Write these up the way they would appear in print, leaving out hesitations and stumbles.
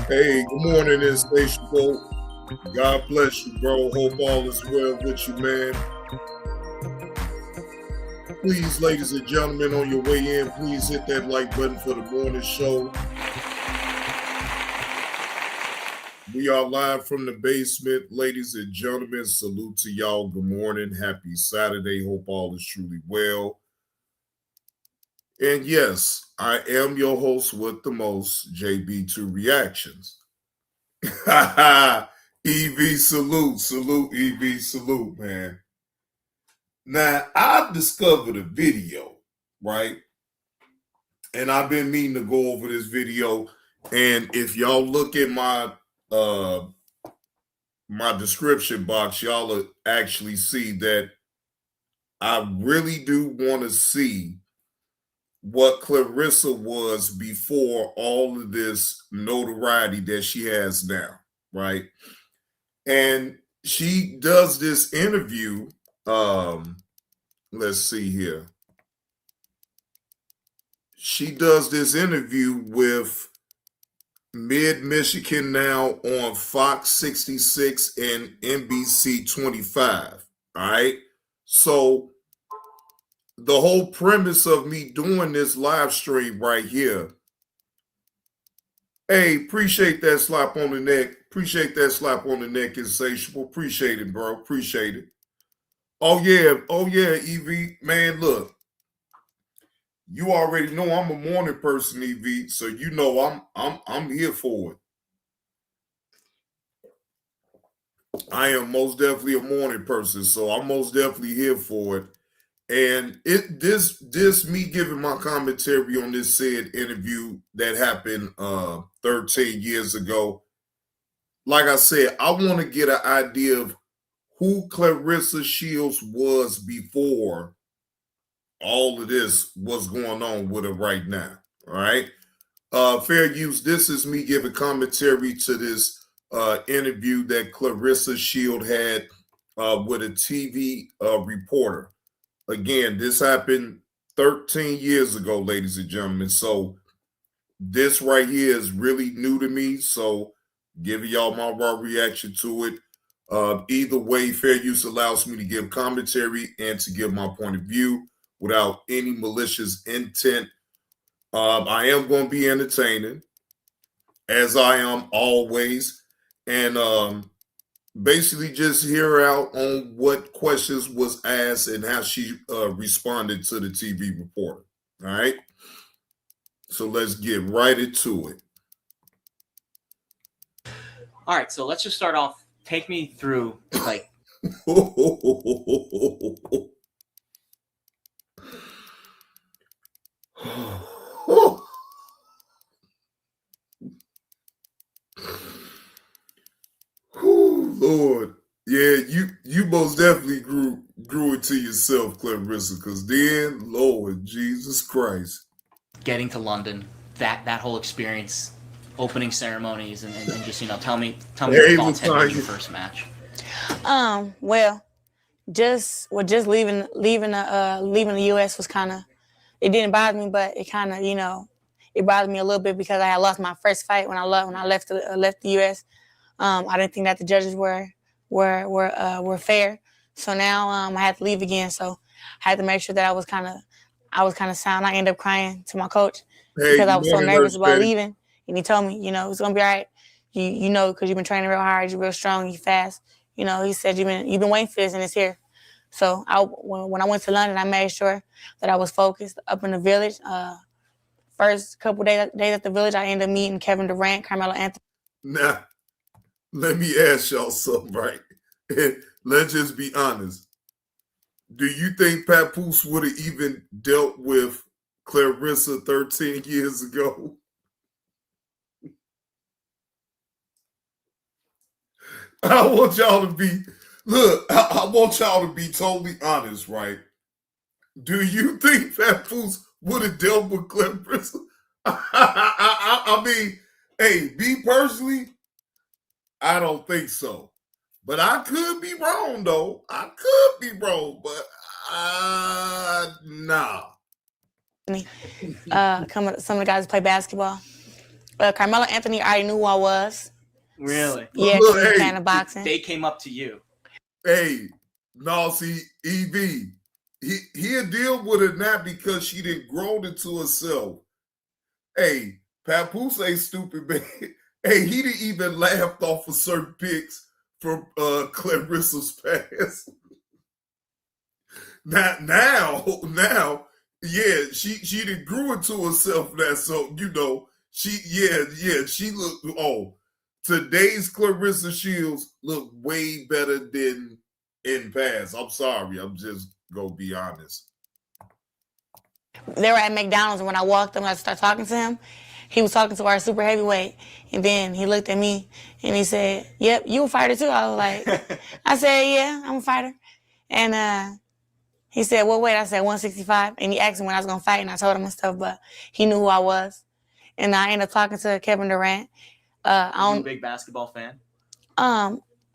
Hey, good morning, Insatiable. God bless you, bro. Hope all is well with you, man. Please, ladies and gentlemen, on your way in, please hit that like button for the morning show. We are live from the basement, ladies and gentlemen. Salute to y'all. Good morning. Happy Saturday. Hope all is truly well. And yes, I am your host with the most, JB2reactions. EV salute, EV salute, man. Now, I've discovered a video, right? And I've been meaning to go over this video. And if y'all look at my my description box, y'all will actually see that I really do want to see what Claressa was before all of this notoriety that she has now, right? And she does this interview. Let's see here. She does this interview with Mid-Michigan Now on Fox 66 and NBC 25. All right. So the whole premise of me doing this live stream right here. Hey, appreciate that slap on the neck. Appreciate that slap on the neck, Insatiable. Appreciate it, bro. Appreciate it. Oh yeah, EV. Man, look. You already know I'm a morning person, EV, so you know I'm here for it. I am most definitely a morning person, so I'm most definitely here for it. And this me giving my commentary on this said interview that happened 13 years ago. Like I said, I want to get an idea of who Claressa Shields was before all of this was going on with her right now. All right. Fair use. This is me giving commentary to this interview that Claressa Shields had with a TV reporter. Again, this happened 13 years ago, ladies and gentlemen. So this right here is really new to me. So giving y'all my raw reaction to it. Either way, fair use allows me to give commentary and to give my point of view without any malicious intent. I am going to be entertaining, as I am always, and basically just hear out on what questions was asked and how she responded to the TV reporter. All right? So let's get right into it. All right, so let's just start off. Take me through, like... Lord, yeah, you most definitely grew it to yourself, Claressa, because then, Lord Jesus Christ, getting to London, that whole experience, opening ceremonies, and just tell me your thoughts heading into your first match. Well, just leaving the U.S. was kind of, it didn't bother me, but it kind of it bothered me a little bit because I had lost my first fight when I left the U.S. I didn't think that the judges were fair. So now I had to leave again. So I had to make sure that I was kind of sound. I ended up crying to my coach because I was so nervous about leaving. And he told me, it's gonna be all right. You know, because you've been training real hard, you're real strong, you fast. He said you've been waiting for this and it's here. So when I went to London, I made sure that I was focused up in the village. First couple days at the village, I ended up meeting Kevin Durant, Carmelo Anthony. Now, let me ask y'all something, right? Let's just be honest. Do you think Papoose would have even dealt with Claressa 13 years ago? I want y'all to be, look, I want y'all to be totally honest, right? Do you think Papoose would have dealt with Claressa? I mean, hey, me personally, I don't think so. But I could be wrong, though. I could be wrong, but nah. Some of the guys who play basketball. Carmelo Anthony already knew who I was. Really? Yeah, because he's a fan of boxing. They came up to you. Hey, no, see, EV, he'll deal with it now because she done grown into herself. Hey, Papoose ain't stupid, man. Hey, he didn't even laughed off of certain pics from Claressa's past. Now, yeah, she done grew into herself now. So, you know, she look, today's Claressa Shields look way better than in past. I'm sorry. I'm just gonna be honest. They were at McDonald's, and when I walked up and I started talking to him, he was talking to our super heavyweight, and then he looked at me and he said, "Yep, you a fighter too?" I was like, I said, "Yeah, I'm a fighter." And he said, "What weight?" I said 165, and he asked me when I was gonna fight, and I told him and stuff, but he knew who I was. And I ended up talking to Kevin Durant. I'm a big basketball fan.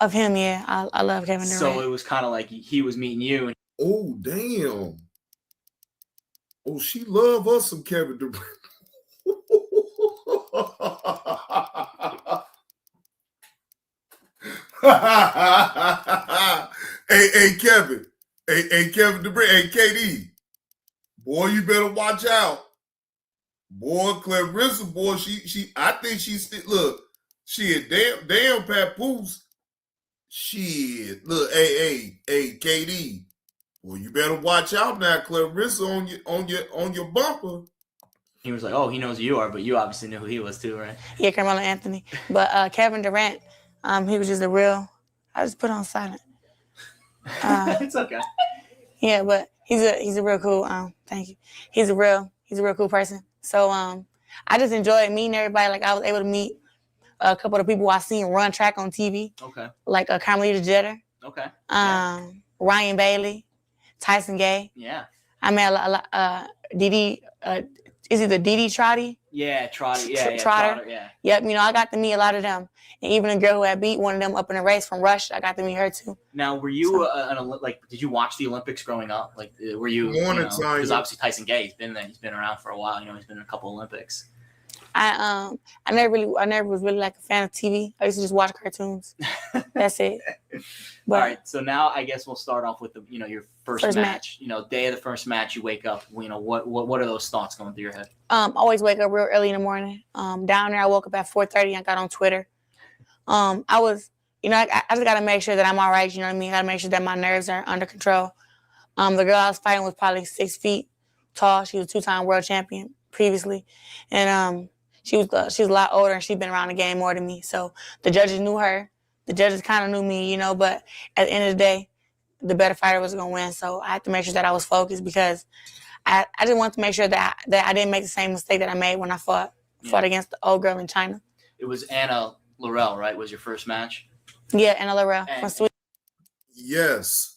Of him, yeah, I love Kevin Durant. So it was kind of like he was meeting you. Oh, damn. Oh, she love us some Kevin Durant. hey, Kevin. Hey, Kevin Durant. Hey, KD. Boy, you better watch out. Boy, Claressa, boy, I think she still, look, shit, damn Papoose. Shit, look, hey, KD. Well, you better watch out now, Claressa on your bumper. He was like, "Oh, he knows who you are," but you obviously knew who he was too, right? Yeah, Carmelo Anthony. But Kevin Durant, he was just a real. I just put on silent. It's okay. Yeah, but he's a real cool. Thank you. He's a real cool person. So I just enjoyed meeting everybody. Like I was able to meet a couple of people I seen run track on TV. Okay. Like Carmelita Jeter. Okay. Ryan Bailey, Tyson Gay. Yeah. I met a lot. Didi. Is it the Didi Trotty? Yeah, Trotty. Yeah, Trotter. Yeah. Yep. You know, I got to meet a lot of them, and even a girl who had beat one of them up in a race from Russia, I got to meet her too. Now, were you did you watch the Olympics growing up? Like, were you? Because obviously Tyson Gay, he's been there. He's been around for a while. You know, he's been in a couple Olympics. I never was really like a fan of TV. I used to just watch cartoons. That's it. But, all right, so now I guess we'll start off with your first match. You know, day of the first match, you wake up. You know, what are those thoughts going through your head? Always wake up real early in the morning. Down there, I woke up at 4:30. I got on Twitter. I was, I just got to make sure that I'm all right. You know what I mean? I got to make sure that my nerves are under control. The girl I was fighting was probably 6 feet tall. She was a 2-time world champion previously, and she was a lot older, and she'd been around the game more than me. So the judges knew her. The judges kind of knew me, but at the end of the day, the better fighter was going to win. So I had to make sure that I was focused because I just wanted to make sure that I didn't make the same mistake that I made when I fought against the old girl in China. It was Anna Laurel, right? Was your first match? Yeah, Anna Laurel from Sweden. Yes.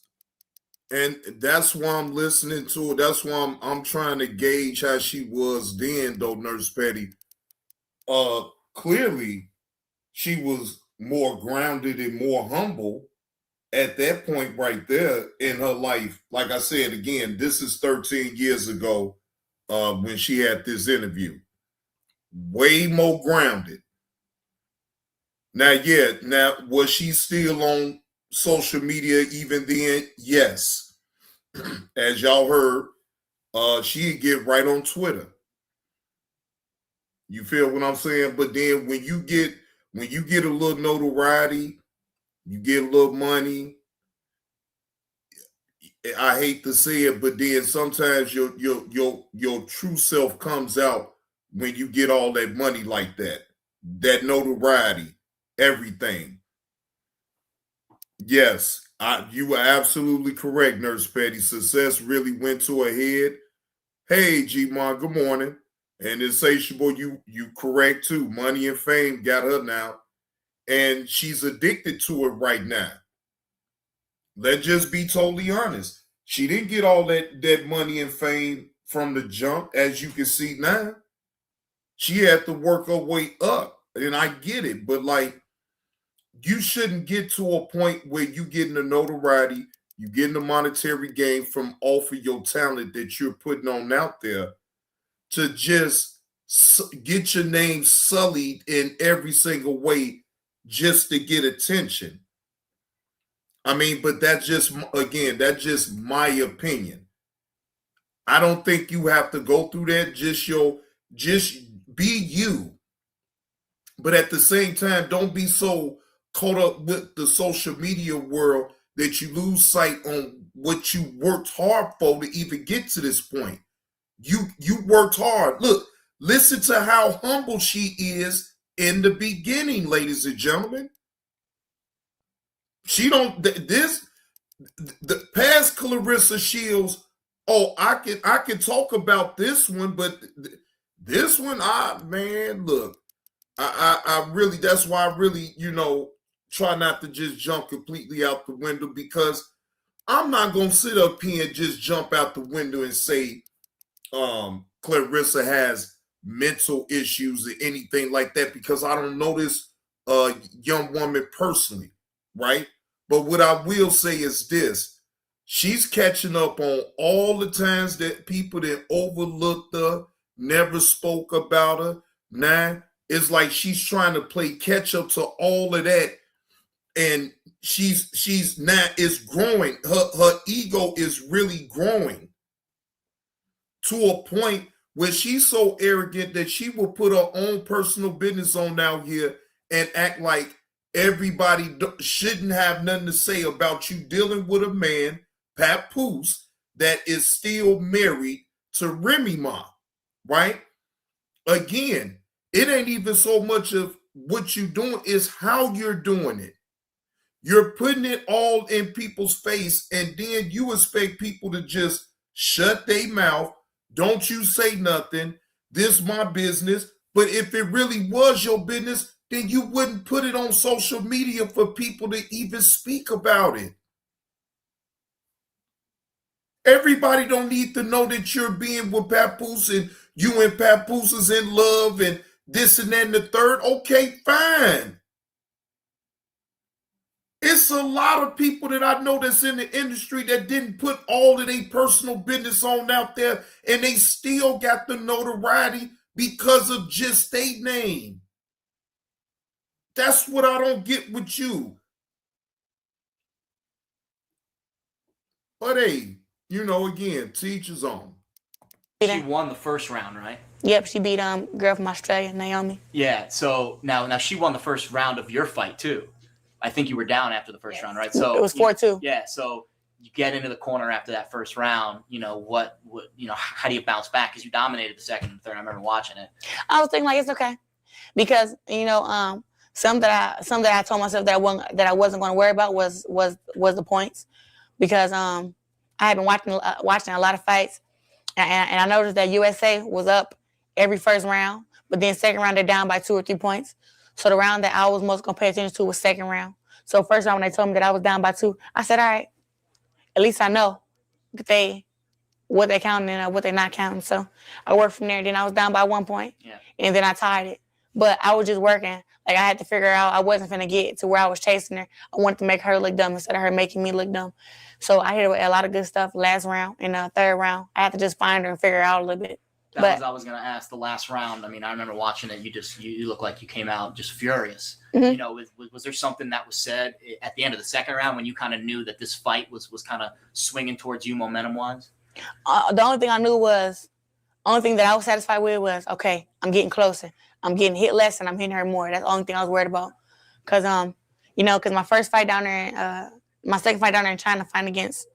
And that's why I'm listening to it. That's why I'm trying to gauge how she was then, though, Nurse Petty. Clearly, she was more grounded and more humble at that point right there in her life. Like I said, again, this is 13 years ago when she had this interview. Way more grounded. Now, was she still on social media even then? Yes. As y'all heard, she'd get right on Twitter. You feel what I'm saying? But then when you get a little notoriety, you get a little money. I hate to say it, but then sometimes your true self comes out when you get all that money like that. That notoriety, everything. Yes, you were absolutely correct, Nurse Petty. Success really went to her head. Hey, G-Mon, good morning. And Insatiable, you correct too. Money and fame got her now. and she's addicted to it right now. Let's just be totally honest. She didn't get all that money and fame from the jump, as you can see now. She had to work her way up, and I get it, but like, you shouldn't get to a point where you getting the notoriety, you getting the monetary gain from off of your talent that you're putting on out there to just get your name sullied in every single way just to get attention. I mean, but that's just my opinion. I don't think you have to go through that. Just be you. But at the same time, don't be so caught up with the social media world that you lose sight on what you worked hard for to even get to this point. You worked hard. Look, listen to how humble she is in the beginning, ladies and gentlemen. She don't the past Claressa Shields. Oh, I can talk about this one, but this one, look, I really, that's why I really, try not to just jump completely out the window, because I'm not going to sit up here and just jump out the window and say Claressa has mental issues or anything like that, because I don't know this young woman personally, right? But what I will say is this. She's catching up on all the times that people that overlooked her, never spoke about her. Now, it's like she's trying to play catch up to all of that. And she's now is growing. Her ego is really growing to a point where she's so arrogant that she will put her own personal business on out here and act like everybody shouldn't have nothing to say about you dealing with a man, Papoose, that is still married to Remy Ma, right? Again, it ain't even so much of what you're doing, is how you're doing it. You're putting it all in people's face, and then you expect people to just shut their mouth. Don't you say nothing. This is my business. But if it really was your business, then you wouldn't put it on social media for people to even speak about it. Everybody don't need to know that you're being with Papoose and you and Papoose is in love and this and that and the third. Okay, fine. It's a lot of people that I know that's in the industry that didn't put all of their personal business on out there, and they still got the notoriety because of just their name. That's what I don't get with you. But hey, again, to each his own. She won the first round, right? Yep, she beat girl from Australia, Naomi. Yeah, so now she won the first round of your fight too. I think you were down after the first round, right? So it was 4-2. Yeah, so you get into the corner after that first round. What how do you bounce back? Because you dominated the second and third. I remember watching it. I was thinking like it's okay, because something that I told myself that I wasn't going to worry about was the points, because I had been watching a lot of fights, and I noticed that USA was up every first round, but then second round they're down by 2 or 3 points. So the round that I was most going to pay attention to was second round. So first round when they told me that I was down by 2, I said, all right, at least I know what they counting and what they're not counting. So I worked from there. Then I was down by 1 point, and then I tied it. But I was just working. Like, I had to figure out I wasn't going to get to where I was chasing her. I wanted to make her look dumb instead of her making me look dumb. So I hit a lot of good stuff last round. In the third round, I had to just find her and figure her out a little bit. I was going to ask, the last round. I mean, I remember watching it. You look like you came out just furious. Mm-hmm. Was there something that was said at the end of the second round when you kind of knew that this fight was kind of swinging towards you momentum-wise? The only thing I knew was, only thing that I was satisfied with was, okay, I'm getting closer. I'm getting hit less and I'm hitting her more. That's the only thing I was worried about. Because, because my first fight down there, my second fight down there in China, fighting against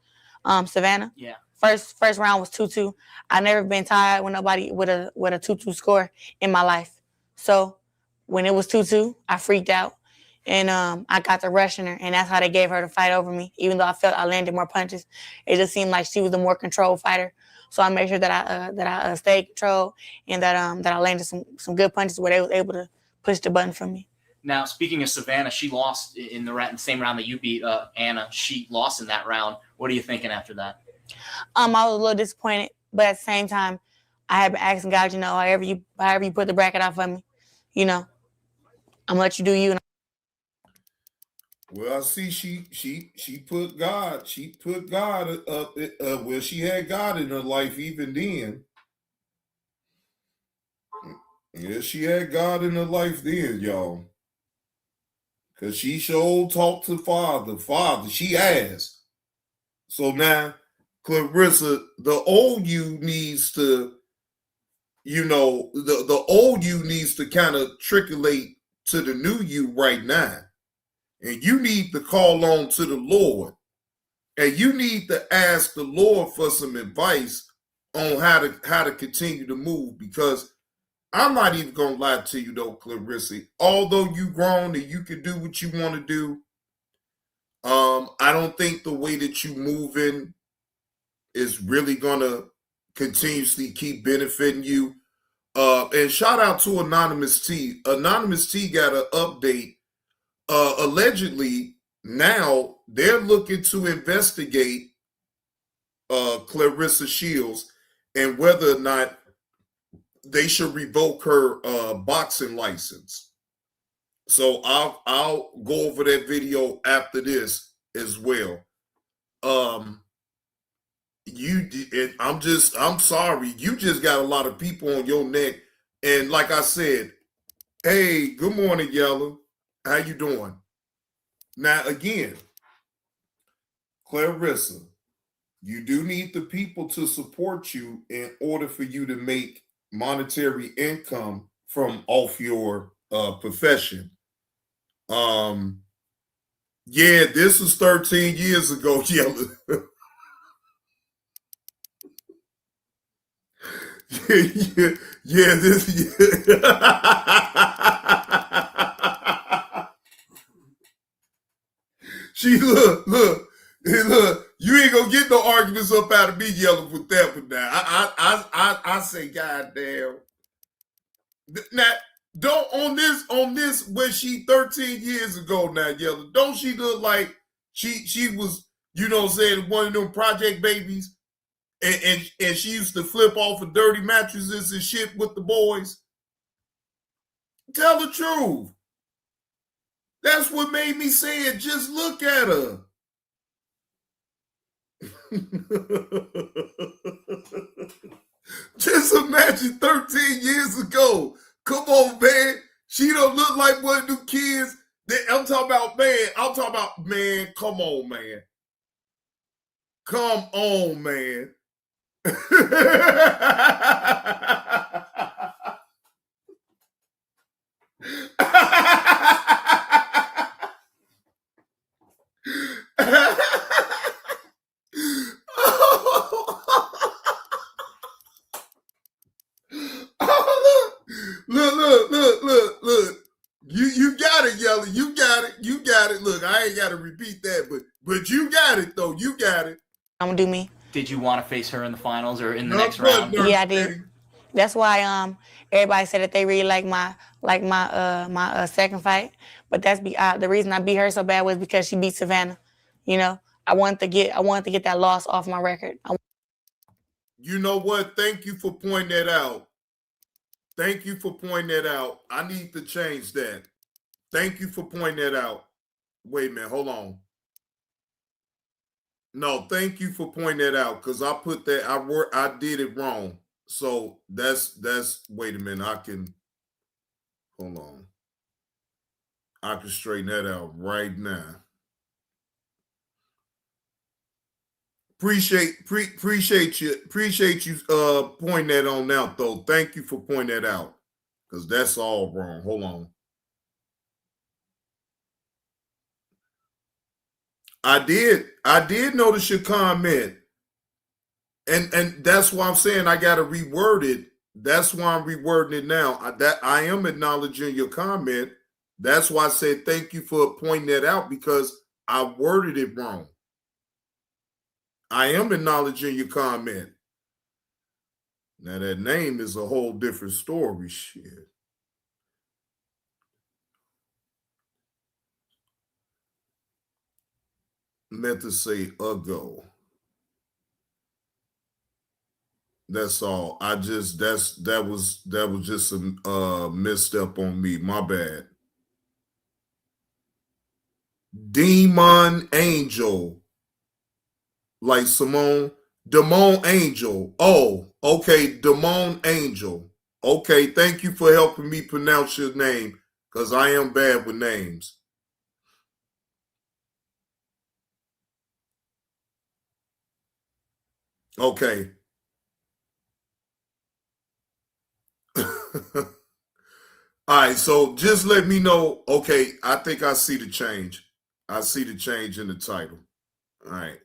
Savannah. Yeah. First round was 2-2. I've never been tied with nobody with a 2-2 score in my life. So when it was 2-2, I freaked out. And I got to rushing her, and that's how they gave her the fight over me. Even though I felt I landed more punches, it just seemed like she was the more controlled fighter. So I made sure that I stayed controlled, and that I landed some good punches where they was able to push the button for me. Now, speaking of Savannah, she lost in the same round that you beat Anna. She lost in that round. What are you thinking after that? I was a little disappointed, but at the same time, I had been asking God, you know, however you put the bracket out for me, you know, I'm gonna let you do you. Well, I see she put God. She put God up. Well, she had God in her life even then. Yeah, she had God in her life then, y'all. Because she sure talked to Father. She asked. So now, Claressa, the old you needs to, you know, the old you needs to kind of triculate to the new you right now. And you need to call on to the Lord. And you need to ask the Lord for some advice on how to continue to move, because I'm not even gonna lie to you though, Claressa. Although you grown and you can do what you want to do, I don't think the way that you moving is really gonna continuously keep benefiting you. And shout out to Anonymous T. Anonymous T got an update. Allegedly, now they're looking to investigate Claressa Shields and whether or not they should revoke her boxing license. So I'll go over that video after this as well. I'm sorry, you just got a lot of people on your neck. And like I said, hey, good morning, Yellow. How you doing? Now again, Claressa, you do need the people to support you in order for you to make monetary income from off your profession. Yeah, this was 13 years ago, Yellow. She look, you ain't gonna get no arguments up out of me, Yellow, with that one now. I say, goddamn. Now, don't on this when she 13 years ago now, Yellow, don't she look like she was, you know what I'm saying, one of them project babies? And she used to flip off of dirty mattresses and shit with the boys. Tell the truth. That's what made me say it. Just look at her. Just imagine 13 years ago. Come on, man. She don't look like one of them kids. I'm talking about, man. Come on, man. Come on, man. Look. You got it, Yellow. You got it. Look, I ain't got to repeat that, but you got it though. You got it. I'm gonna do me. Did you want to face her in the finals or in the next round? Yeah, I did. That's why everybody said that they really like my second fight, but that's the reason I beat her so bad was because she beat Savannah. You know, I wanted to get that loss off my record. You know what? Thank you for pointing that out. I need to change that. Thank you for pointing that out. Wait a minute, hold on. No, thank you for pointing that out, because I put that I did it wrong. So that's wait a minute, hold on. I can straighten that out right now. Appreciate you pointing that on out though. Thank you for pointing that out, because that's all wrong. Hold on. I did notice your comment, and that's why I'm saying I got to reword it. That's why I'm rewording it now. I am acknowledging your comment. That's why I said thank you for pointing that out, because I worded it wrong. I am acknowledging your comment. Now that name is a whole different story. Shit. meant to say ago. That's all. That was just a misstep on me. My bad. Demon Angel. Like Simone. Demon Angel. Oh, okay. Demon Angel. Okay, thank you for helping me pronounce your name, because I am bad with names. Okay. All right, so just let me know. Okay, I think I see the change. I see the change in the title. All right.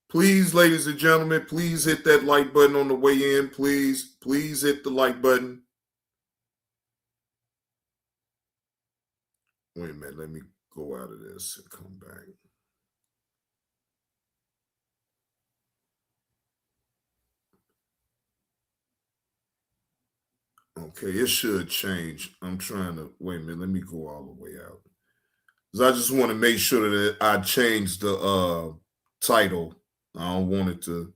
Please, ladies and gentlemen, please hit that like button on the way in. Please hit the like button. Wait a minute, let me go out of this and come back. Okay, it should change. I'm trying to, wait a minute, let me go all the way out. Because I just want to make sure that I change the title. I don't want it to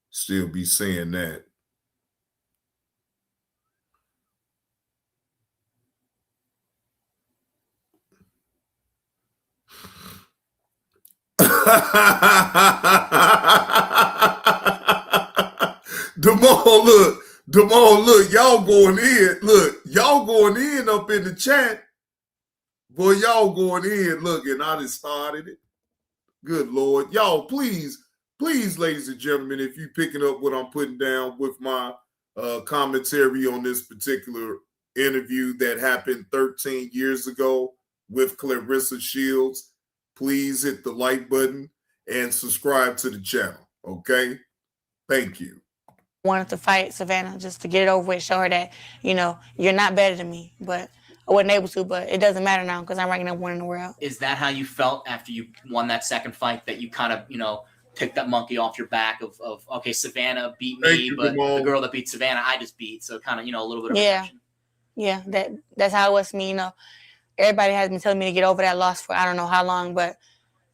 still be saying that. Damon, look, y'all going in. Look, y'all going in up in the chat. Boy, y'all going in. Look, and I just started it. Good Lord. Y'all, please, ladies and gentlemen, if you picking up what I'm putting down with my commentary on this particular interview that happened 13 years ago with Claressa Shields, please hit the like button and subscribe to the channel, okay? Thank you. Wanted to fight Savannah just to get it over with, show her that, you know, you're not better than me, but I wasn't able to, but it doesn't matter now because I'm ranking number 1 in the world. Is that how you felt after you won that second fight, that you kind of, you know, took that monkey off your back of okay, Savannah beat me, but the girl that beat Savannah, I just beat. So kind of, you know, a little bit of reaction. Yeah, that's how it was for me. You know, everybody has been telling me to get over that loss for I don't know how long, but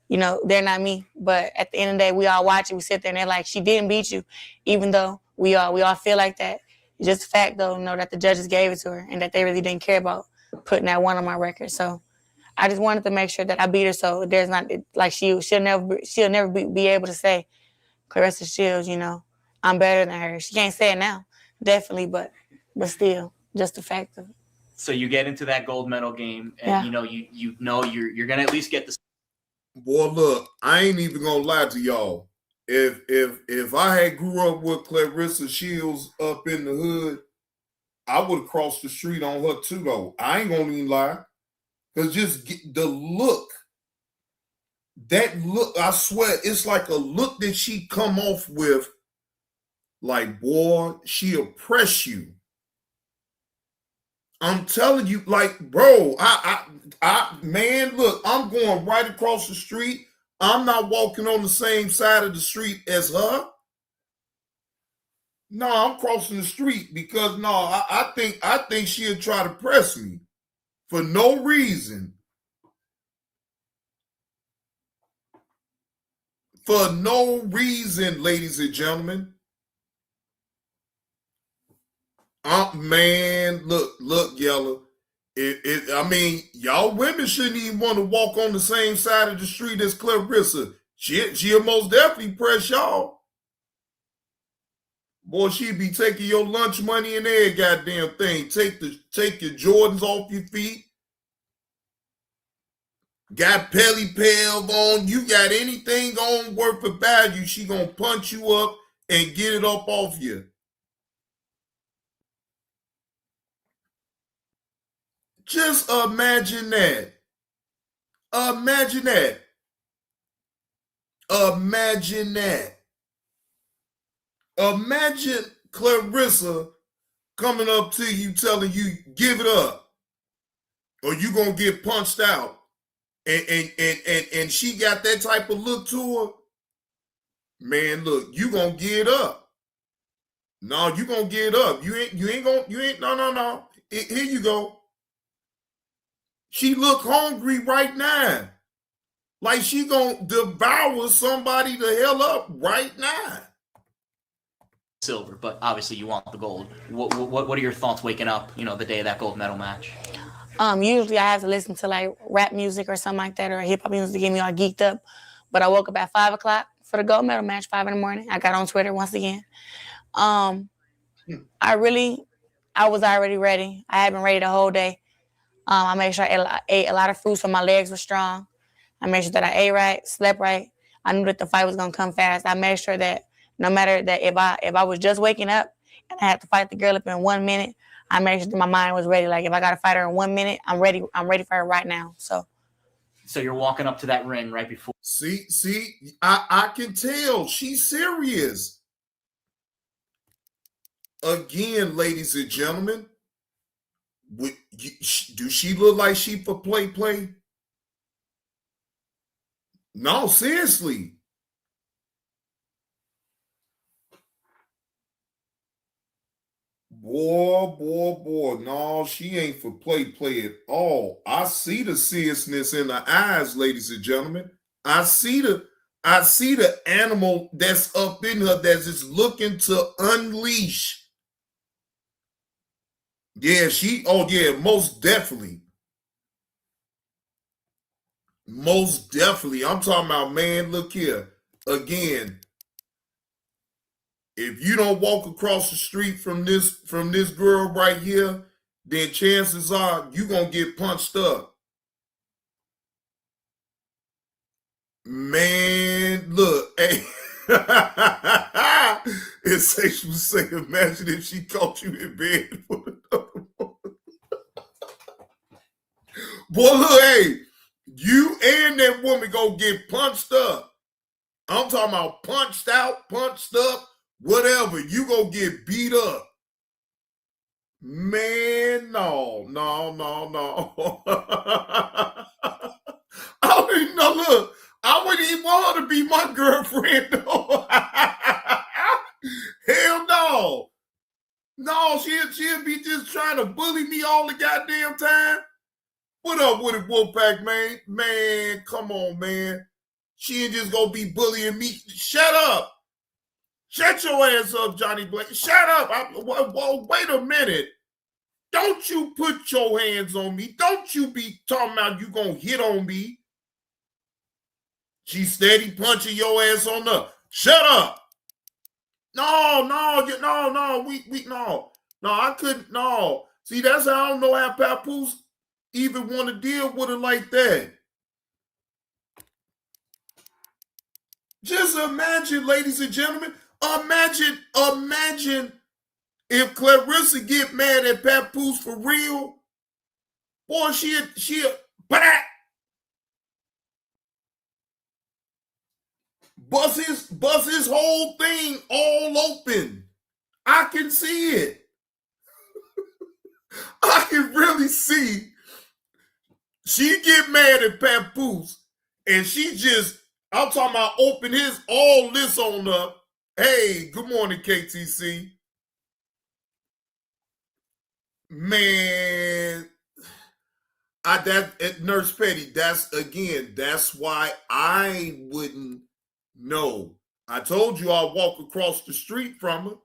you know, they're not me. But at the end of the day, we all watch it. We sit there and they're like, she didn't beat you, even though we all feel like that. It's just a fact, though, you know, that the judges gave it to her and that they really didn't care about putting that 1 on my record. So I just wanted to make sure that I beat her, so there's not like she'll never be able to say, Claressa Shields, you know, I'm better than her. She can't say it now, definitely, but still, just the fact of it. So you get into that gold medal game, and you know you're gonna at least get the. Boy, look, I ain't even gonna lie to y'all. If I had grew up with Claressa Shields up in the hood, I would have crossed the street on her too, though. I ain't gonna even lie. Because just get the look. That look, I swear, it's like a look that she come off with, like, boy, she oppress you. I'm telling you, like, bro, man, look, I'm going right across the street. I'm not walking on the same side of the street as her. No, I'm crossing the street because no, I think she'll try to press me for no reason. For no reason, ladies and gentlemen. Man, look, Yella. I mean, y'all women shouldn't even want to walk on the same side of the street as Claressa. She'll most definitely press y'all. Boy, she'd be taking your lunch money and every goddamn thing. Take your Jordans off your feet. Got Pelly Pelv on. You got anything on worth of value, she gonna punch you up and get it up off you. Just imagine that. Imagine that. Imagine that. Imagine Claressa coming up to you telling you, give it up, or you gonna get punched out. And she got that type of look to her. Man, look, you gonna get up. No, you gonna get up. No. Here you go. She look hungry right now. like she gonna devour somebody the hell up right now. Silver, but obviously you want the gold. What are your thoughts waking up, you know, the day of that gold medal match? Usually I have to listen to like rap music or something like that, or hip hop music to get me all geeked up. But I woke up at 5 o'clock for the gold medal match, 5 in the morning. I got on Twitter once again. I was already ready. I had been ready the whole day. I made sure I ate a lot of food so my legs were strong. I made sure that I ate right, slept right. I knew that the fight was gonna come fast. I made sure that no matter that if I was just waking up and I had to fight the girl up in 1 minute, I made sure that my mind was ready. Like if I gotta fight her in 1 minute, I'm ready. I'm ready for her right now. So you're walking up to that ring right before. See, I can tell she's serious. Again, ladies and gentlemen, do she look like she for play? No, seriously. Boy. No, she ain't for play at all. I see the seriousness in the eyes, ladies and gentlemen. I see the animal that's up in her that's just looking to unleash. Yeah, most definitely. Most definitely. I'm talking about, man, look here. Again, if you don't walk across the street from this girl right here, then chances are you're going to get punched up. Man, look, hey. It's sexual say, imagine if she caught you in bed for another woman. Boy, look, hey, you and that woman gonna get punched up. I'm talking about punched out, punched up, whatever. You gonna get beat up. Man, no. I don't even know, look, I wouldn't even want her to be my girlfriend, though. Hell no. No, she'll be just trying to bully me all the goddamn time. What up with it, Wolfpack, man? Man, come on, man. She ain't just gonna be bullying me. Shut up. Shut your ass up, Johnny Blake. Shut up. Wait a minute. Don't you put your hands on me. Don't you be talking about you gonna hit on me. She steady punching your ass on up. Shut up. No, I couldn't, no. See, that's how I don't know how Papoose even want to deal with it like that. Just imagine, ladies and gentlemen, imagine if Claressa get mad at Papoose for real. Boy, she'll bust his whole thing all open. I can see it. I can really see. She get mad at Papoose, and she just, I'm talking about open his all this on up. Hey, good morning, KTC. Man, Nurse Petty, that's why I wouldn't know. I told you I'll walk across the street from her.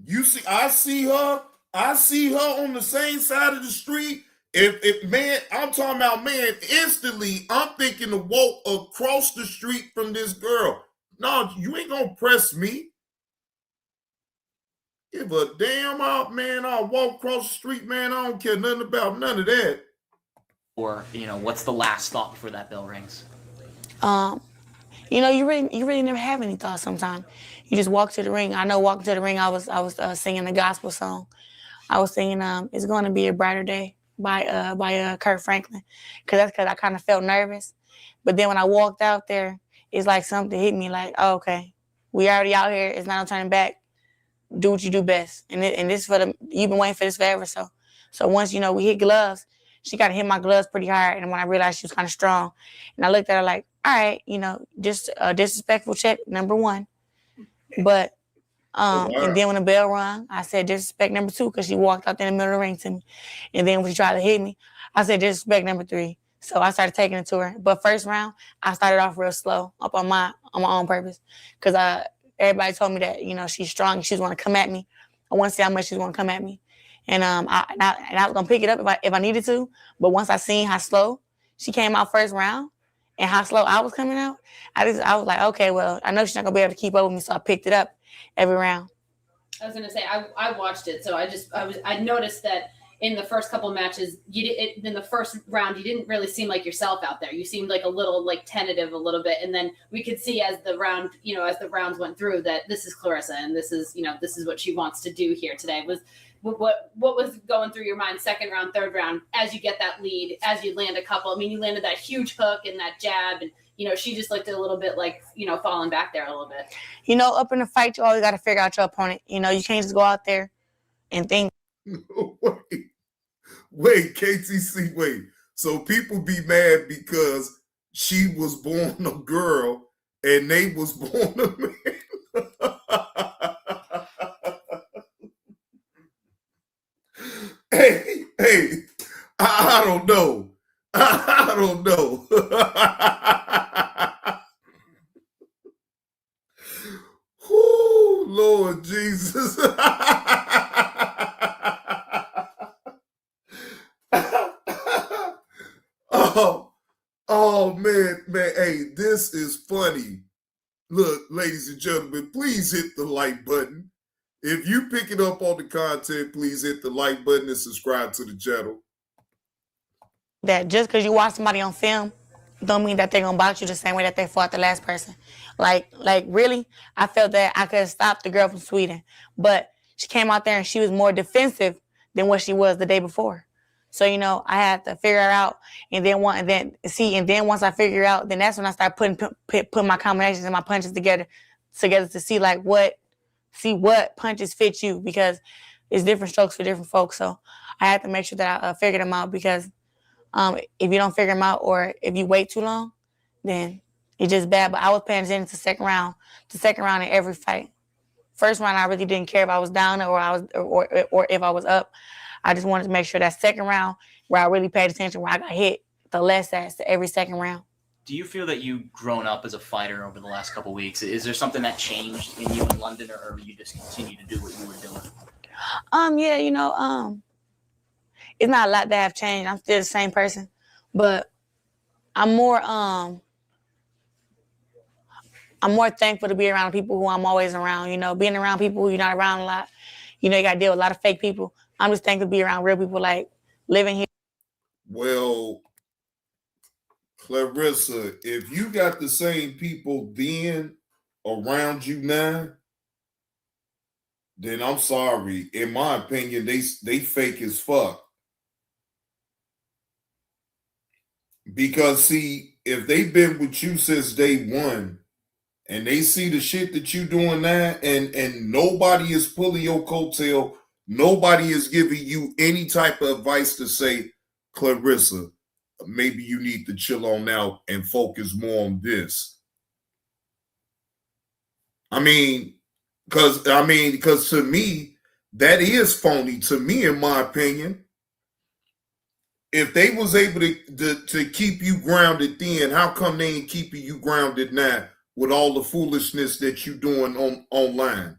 You see, I see her on the same side of the street. If man, I'm talking about, man, instantly I'm thinking to walk across the street from this girl. No, you ain't gonna press me. Give a damn out, man. I'll walk across the street, man. I don't care nothing about none of that. Or, what's the last thought before that bell rings? You really never have any thoughts sometimes. You just walk to the ring. I know walking to the ring, I was singing a gospel song. I was singing It's Gonna Be a Brighter Day by Kurt Franklin. Because I kind of felt nervous. But then when I walked out there, it's like something hit me like, oh, okay, we already out here. It's not no turning back. Do what you do best. And this you've been waiting for this forever. So once, we hit gloves, she got to hit my gloves pretty hard. And when I realized she was kind of strong, and I looked at her like, all right, just a disrespectful check, number one. But, and then when the bell rung, I said disrespect number 2, because she walked out there in the middle of the ring to me. And then when she tried to hit me, I said disrespect number 3. So I started taking it to her. But first round, I started off real slow up on my own purpose. Because everybody told me that, she's strong. She's going to come at me. I want to see how much she's going to come at me. And I was going to pick it up if I needed to. But once I seen how slow she came out first round and how slow I was coming out, I was like, okay, well, I know she's not going to be able to keep up with me. So I picked it up every round. I was going to say, I watched it. So I noticed that in the first couple matches, in the first round, you didn't really seem like yourself out there. You seemed like a little tentative a little bit. And then we could see as the rounds went through that this is Claressa and this is what she wants to do here today. What was going through your mind second round, third round, as you get that lead, as you land a couple? I mean, you landed that huge hook and that jab, and she just looked a little bit like, falling back there a little bit. Up in the fight, you always got to figure out your opponent. You can't just go out there and think. Wait, KTC, wait. So people be mad because she was born a girl and Nate was born a man. Hey, I don't know. I don't know. Whoo, Lord Jesus. Oh man, hey, this is funny. Look, ladies and gentlemen, please hit the like button. If you pick it up on the content, please hit the like button and subscribe to the channel. That just because you watch somebody on film don't mean that they're gonna box you the same way that they fought the last person. Like really, I felt that I could have stopped the girl from Sweden, but she came out there and she was more defensive than what she was the day before. So, I had to figure her out, and then once I figure her out, then that's when I start putting my combinations and my punches together to see what punches fit you, because it's different strokes for different folks. So I had to make sure that I figured them out, because if you don't figure them out, or if you wait too long, then it's just bad. But I was paying attention to second round in every fight. First round, I really didn't care if I was down or if I was up. I just wanted to make sure that second round, where I really paid attention, where I got hit the less as to every second round. Do you feel that you've grown up as a fighter over the last couple of weeks? Is there something that changed in you in London, or you just continue to do what you were doing? Yeah, it's not a lot that have changed. I'm still the same person, but I'm more thankful to be around people who I'm always around. Being around people who you're not around a lot, you got to deal with a lot of fake people. I'm just thankful to be around real people, like living here. Well, Claressa, if you got the same people then around you now, then I'm sorry. In my opinion, they fake as fuck. Because see, if they've been with you since day one, and they see the shit that you doing now, and nobody is pulling your coattail, nobody is giving you any type of advice to say, Claressa, maybe you need to chill on out and focus more on this. Because to me, that is phony. To me, in my opinion, if they was able to keep you grounded then, how come they ain't keeping you grounded now with all the foolishness that you doing online?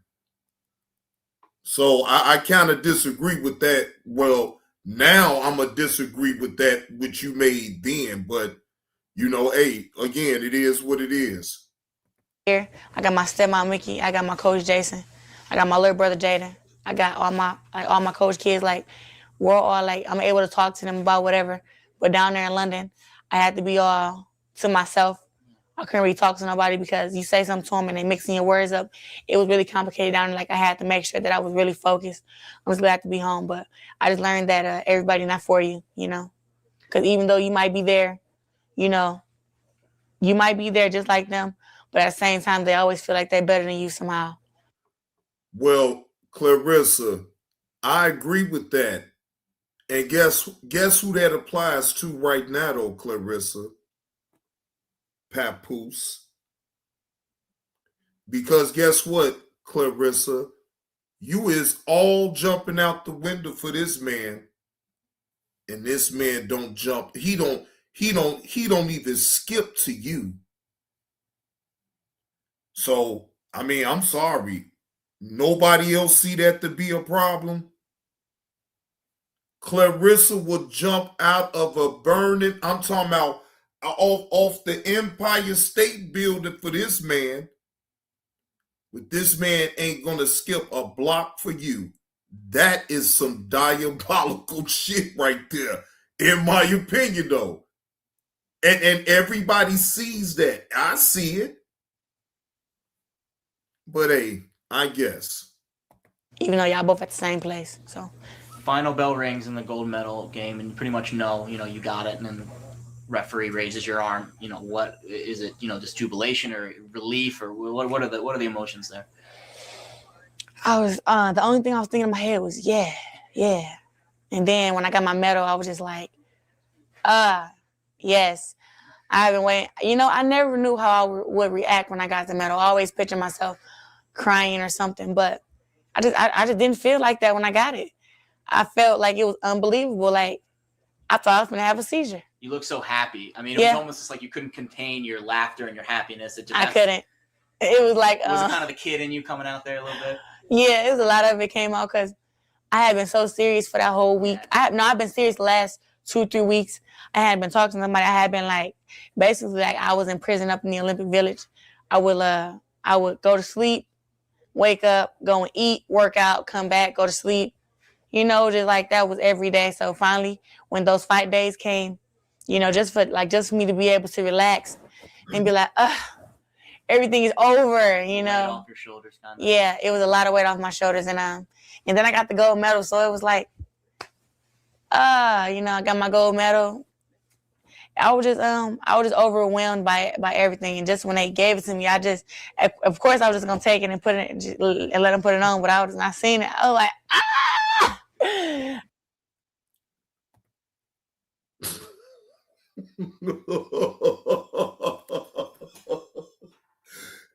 So I kind of disagree with that. Well, now I'm going to disagree with that, which you made then. But, hey, again, it is what it is. Here, I got my stepmom, Mickey. I got my coach, Jason. I got my little brother, Jaden. I got all my coach kids. We're all I'm able to talk to them about whatever. But down there in London, I had to be all to myself. I couldn't really talk to nobody, because you say something to them and they mixing your words up. It was really complicated down there. I had to make sure that I was really focused. I was glad to be home, but I just learned that everybody not for you, because even though you might be there, you might be there just like them, but at the same time, they always feel like they're better than you somehow. Well, Claressa, I agree with that. And guess who that applies to right now, though, Claressa? Papoose. Because guess what, Claressa? You is all jumping out the window for this man. And this man don't jump. He he don't even skip to you. So, I mean, I'm sorry. Nobody else see that to be a problem. Claressa will jump out of a burning, I'm talking about off the Empire State Building for this man. But this man ain't gonna skip a block for you. That is some diabolical shit right there, in my opinion, though. And everybody sees that. I see it. But hey, I guess. Even though y'all both at the same place. So final bell rings in the gold medal game, and you pretty much know, you got it, and then the referee raises your arm. What is it? Just jubilation or relief, or what are the emotions there? I was the only thing I was thinking in my head was yeah. And then when I got my medal, I was just like, yes. I've been waiting. I never knew how I would react when I got the medal. I always picture myself crying or something, but I just didn't feel like that when I got it. I felt like it was unbelievable. Like I thought I was gonna have a seizure. You look so happy. I mean, it was almost just like you couldn't contain your laughter and your happiness. I couldn't. It was like was it kind of the kid in you coming out there a little bit? Yeah, it was a lot of it came out because I had been so serious for that whole week. I've been serious the last 2-3 weeks. I had been talking to somebody. I had been basically I was in prison up in the Olympic Village. I would go to sleep, wake up, go and eat, work out, come back, go to sleep. Just like that was every day. So finally, when those fight days came, just for me to be able to relax and be like, everything is over, Weight off your shoulders, kind of. Yeah, it was a lot of weight off my shoulders, and then I got the gold medal, so it was like, I got my gold medal. I was just overwhelmed by everything, and just when they gave it to me, of course, I was just gonna take it and put it and let them put it on, but I was not seeing it. I was like,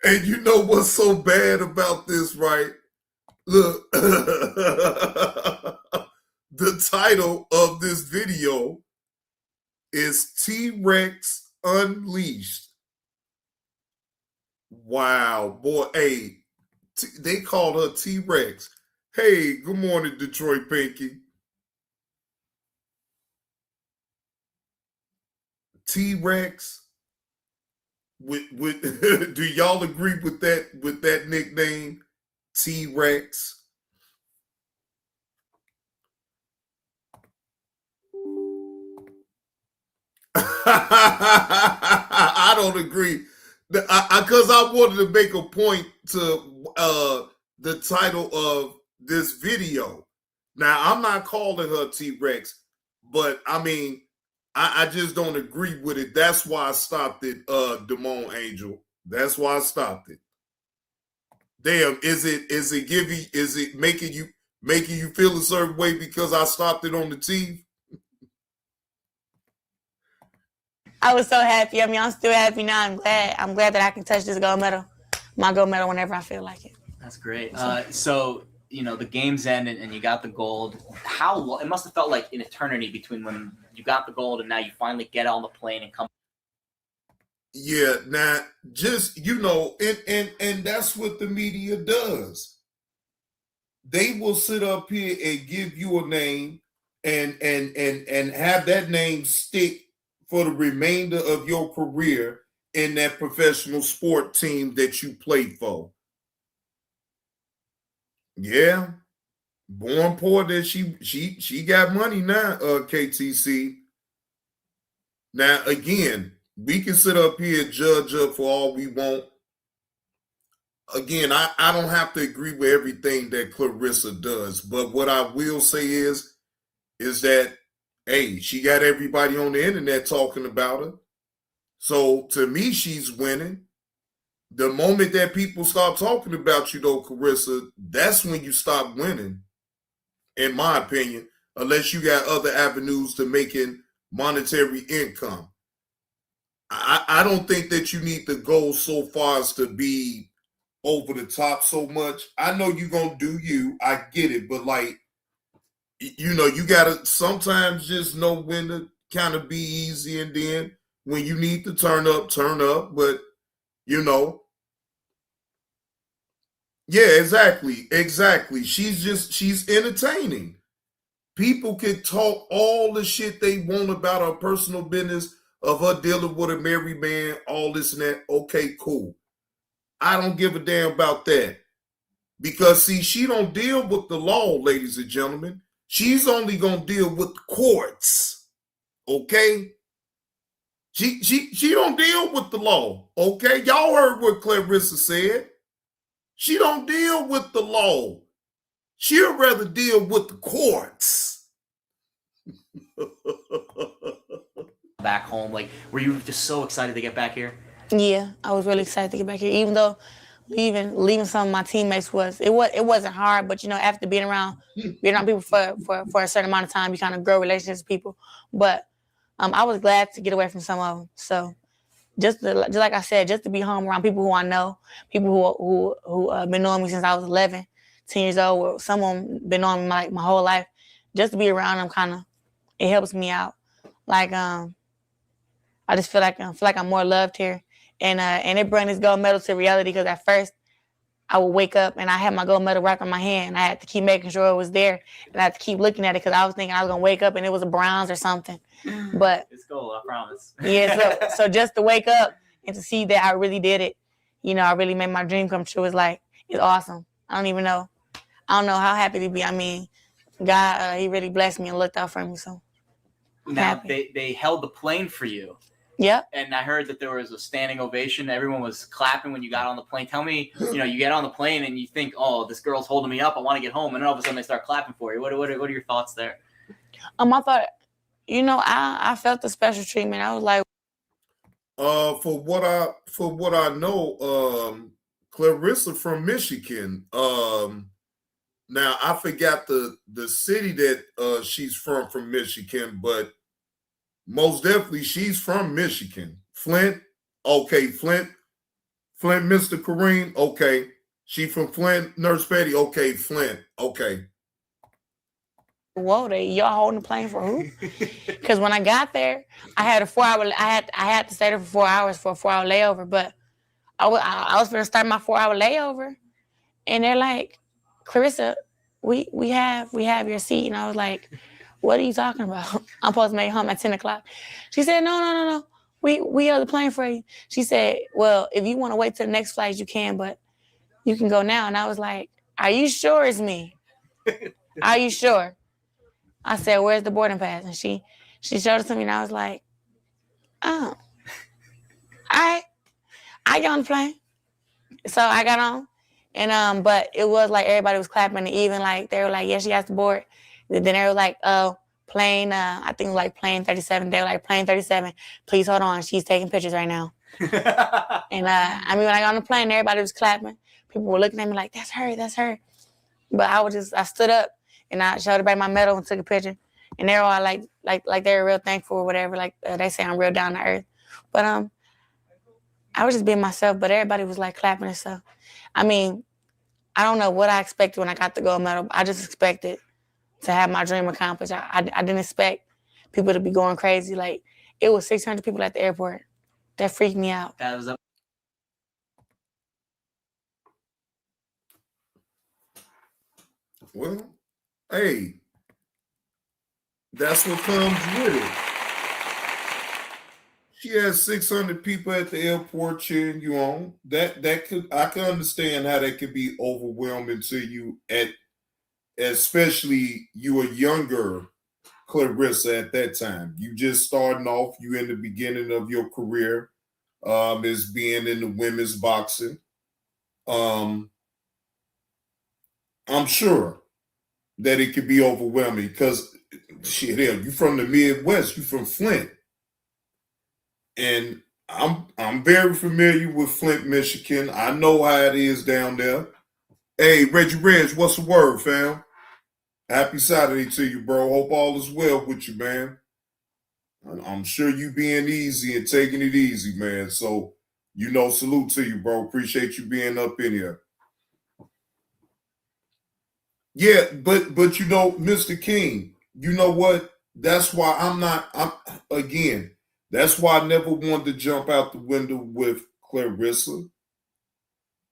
And you know what's so bad about this, right? Look, the title of this video is T-Rex Unleashed. Wow, boy. Hey, they called her T-Rex. Hey, good morning, Detroit Pinky. T-Rex. Do y'all agree with that nickname, T-Rex? I don't agree, because I wanted to make a point to the title of this video. Now, I'm not calling her T-Rex, but I mean, I just don't agree with it. That's why I stopped it, Damone Angel. That's why I stopped it. Damn, is it making you feel a certain way because I stopped it on the T? I was so happy. I mean, I'm still happy now. I'm glad that I can touch this gold medal, my gold medal, whenever I feel like it. That's great. So the game's end and you got the gold. How long? It must have felt like an eternity between when you got the gold and now you finally get on the plane and come. Yeah, now just and that's what the media does. They will sit up here and give you a name and have that name stick for the remainder of your career in that professional sport team that you played for. Yeah, born poor, that she got money now, KTC. Now again, we can sit up here and judge her for all we want. Again, I don't have to agree with everything that Claressa does, but what I will say is that, hey, she got everybody on the internet talking about her. So to me, she's winning. The moment that people start talking about you, though, Claressa, that's when you stop winning, in my opinion, unless you got other avenues to making monetary income. I don't think that you need to go so far as to be over the top so much. I know you're going to do you. I get it. But, you got to sometimes just know when to kind of be easy, and then when you need to turn up, turn up. But you know, yeah, exactly. She's entertaining. People can talk all the shit they want about her personal business of her dealing with a married man, all this and that. Okay, cool. I don't give a damn about that. Because, see, she don't deal with the law, ladies and gentlemen. She's only going to deal with the courts. Okay? She don't deal with the law. Okay? Y'all heard what Claressa said. She don't deal with the law. She'll rather deal with the courts. Back home, like, were you just so excited to get back here? Yeah, I was really excited to get back here, even though leaving some of my teammates it wasn't hard, but you know, after being around people for a certain amount of time, you kind of grow relationships with people. But I was glad to get away from some of them. So just like I said, just to be home around people who I know, people who been knowing me since I was 11, 10 years old, or some of them been knowing me my whole life. Just to be around them, it helps me out. Like I just feel like I'm more loved here. And it brought this gold medal to reality, because at first I would wake up and I had my gold medal wrapped in my hand, and I had to keep making sure it was there, and I had to keep looking at it, because I was thinking I was gonna wake up and it was a bronze or something. But It's gold, I promise. yeah, so just to wake up and to see that I really did it, you know, I really made my dream come true. It's awesome. I don't know how happy to be. I mean, God, he really blessed me and looked out for me. So now they held the plane for you. Yep. And I heard that there was a standing ovation. Everyone was clapping when you got on the plane. Tell me, you get on the plane and you think, oh, this girl's holding me up, I want to get home. And then all of a sudden they start clapping for you. What are your thoughts there? I thought, I felt the special treatment. I was like, for what I know, Claressa from Michigan. Now I forgot the city that she's from Michigan, but most definitely she's from Michigan. Flint, okay, Flint, Mr. Kareem, okay. She from Flint, Nurse Betty, okay, Flint, okay. Whoa, y'all holding the plane for who? Because when I got there, I had a 4-hour. I had to stay there for 4 hours for a 4-hour layover. But I was going to start my 4-hour layover, and they're like, Claressa, we have your seat, and I was like, what are you talking about? I'm supposed to make home at 10 o'clock. She said, no. We have the plane for you. She said, well, if you want to wait till the next flight, you can, but you can go now. And I was like, are you sure it's me? Are you sure? I said, where's the boarding pass? And she showed it to me, and I was like, oh, all right. I got on the plane. So I got on. And but it was like everybody was clapping, and even like they were like, yeah, she has to board. Then they were like, oh, plane, I think like plane 37. They were like, plane 37, please hold on. She's taking pictures right now. And when I got on the plane, everybody was clapping. People were looking at me like, that's her. But I stood up and I showed everybody my medal and took a picture. And they were all like they were real thankful or whatever. Like they say I'm real down to earth. But I was just being myself, but everybody was like clapping and stuff. I mean, I don't know what I expected when I got the gold medal. I just expected to have my dream accomplished. I didn't expect people to be going crazy. Like, it was 600 people at the airport. That freaked me out. That was Well, hey, that's what comes with it. She has 600 people at the airport cheering you on. I can understand how that could be overwhelming to you, especially you a younger Claressa at that time. You just starting off. You in the beginning of your career, as being in the women's boxing. I'm sure that it could be overwhelming because shit, hell, you from the Midwest, you from Flint. And I'm very familiar with Flint, Michigan. I know how it is down there. Hey, Reggie Reg, what's the word, fam? Happy Saturday to you, bro. Hope all is well with you, man. I'm sure you being easy and taking it easy, man. So, salute to you, bro. Appreciate you being up in here. Yeah, but Mr. King, you know what? that's why that's why I never wanted to jump out the window with Claressa.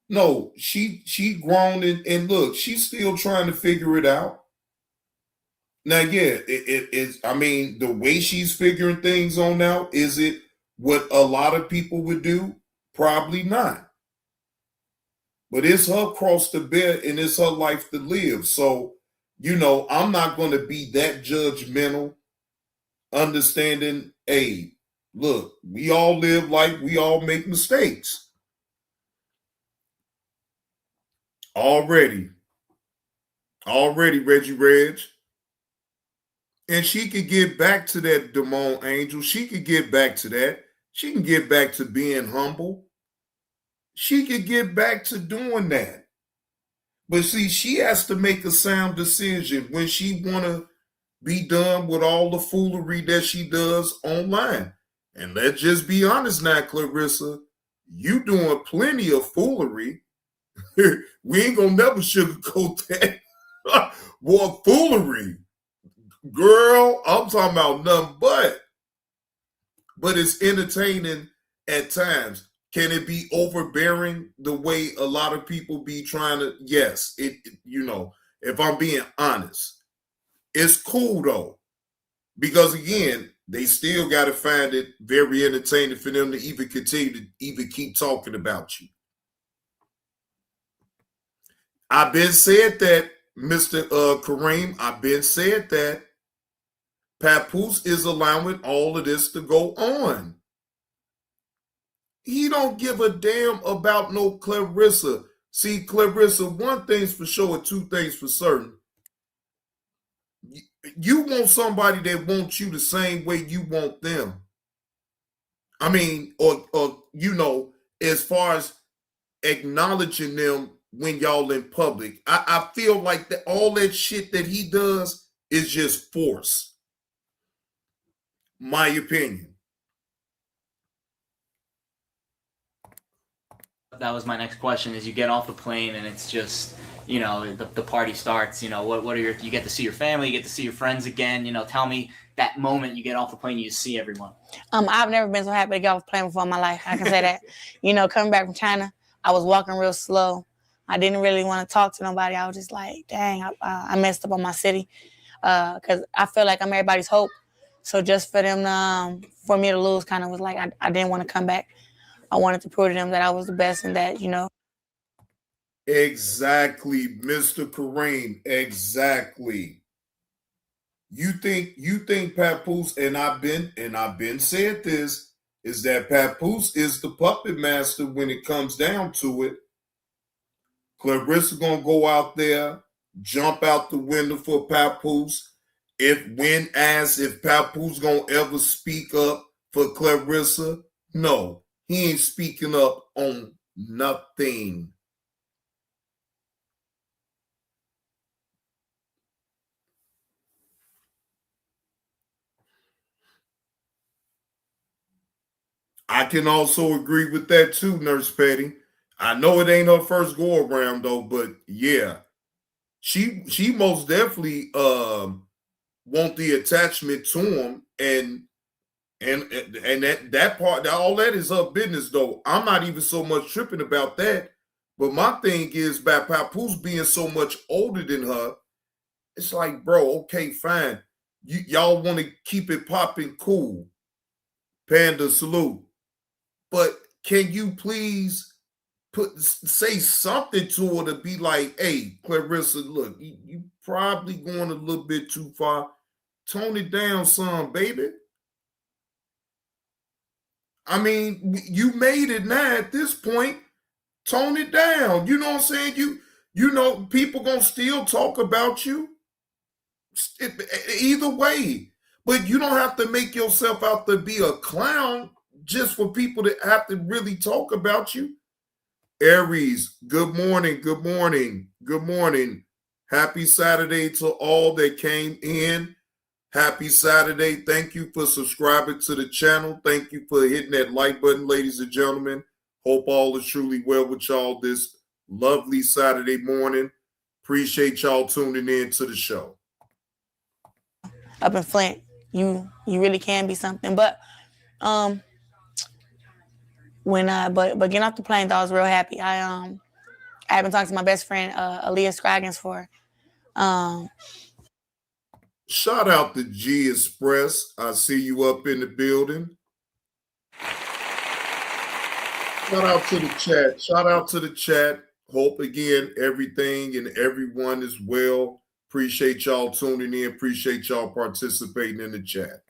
No, she grown and look, she's still trying to figure it out. Now, yeah, it's, I mean, the way she's figuring things on now, is it what a lot of people would do? Probably not. But it's her cross to bear and it's her life to live. So, you know, I'm not going to be that judgmental, understanding, hey, look, we all live life, we all make mistakes. Already, Reggie Reg. And she could get back to that, Damone Angel. She could get back to that. She can get back to being humble. She could get back to doing that. But see, she has to make a sound decision when she want to be done with all the foolery that she does online. And let's just be honest now, Claressa, you doing plenty of foolery. We ain't gonna never sugarcoat that. Boy, foolery. Girl, I'm talking about nothing but it's entertaining at times. Can it be overbearing the way a lot of people be trying to? Yes, you know, if I'm being honest, it's cool though, because again, they still got to find it very entertaining for them to even continue to even keep talking about you. I've been said that, Mr. Kareem, I've been said that Papoose is allowing all of this to go on. He don't give a damn about no Claressa. See, Claressa, one thing's for sure and two things for certain. You want somebody that wants you the same way you want them. I mean, or you know, as far as acknowledging them when y'all in public. I feel like that all that shit that he does is just force. My opinion. That was my next question. Is you get off the plane and it's just, you know, the party starts. You know, what are you get to see your family, you get to see your friends again. You know, tell me that moment you get off the plane, you see everyone. I've never been so happy to get off the plane before in my life. I can say that. You know, coming back from China, I was walking real slow. I didn't really want to talk to nobody. I was just like, dang, I messed up on my city, because I feel like I'm everybody's hope. So just for them, for me to lose, kind of was like I didn't want to come back. I wanted to prove to them that I was the best and that, you know. Exactly, Mr. Kareem. Exactly. You think Papoose, and I've been said this, is that Papoose is the puppet master when it comes down to it. Claressa gonna go out there, jump out the window for Papoose. If Papoose gonna ever speak up for Claressa, no, he ain't speaking up on nothing. I can also agree with that too, Nurse Petty. I know it ain't her first go around though, but yeah, she most definitely want the attachment to him, and that part, all that is her business though. I'm not even so much tripping about that. But my thing is, by Papoose being so much older than her, it's like, bro, okay, fine. Y'all want to keep it popping, cool. Panda, salute. But can you please say something to her to be like, hey, Claressa, look, you probably going a little bit too far. Tone it down some, baby. I mean, you made it now at this point. Tone it down. You know what I'm saying? You know, people gonna still talk about you. Either way. But you don't have to make yourself out to be a clown just for people to have to really talk about you. Aries, good morning, good morning, good morning. Happy Saturday to all that came in. Happy Saturday. Thank you for subscribing to the channel. Thank you for hitting that like button, ladies and gentlemen. Hope all is truly well with y'all this lovely Saturday morning. Appreciate y'all tuning in to the show. Up in Flint, you really can be something. But but getting off the plane, though, I was real happy. I've been talking to my best friend, Aaliyah Scroggins, for Shout out to G Express. I see you up in the building. Shout out to the chat. Shout out to the chat. Hope again everything and everyone is well. Appreciate y'all tuning in. Appreciate y'all participating in the chat.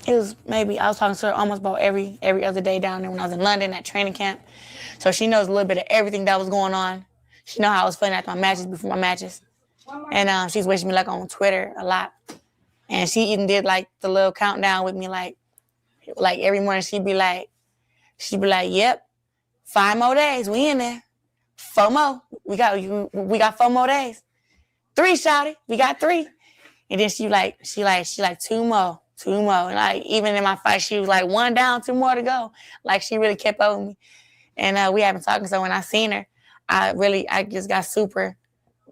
it was maybe I was talking to her almost about every other day down there when I was in London at training camp. So she knows a little bit of everything that was going on. She know how I was feeling after my matches, before my matches. And she's wishing me luck on Twitter a lot. And she even did like the little countdown with me, like every morning she'd be like, yep, 5 more days, we in there. 4 more. We got 4 more days. 3, shawty, we got 3. And then she like 2 more. And like even in my fight, she was like 1 down, 2 more to go. Like she really kept up with me. And we haven't talking. So when I seen her, I just got super,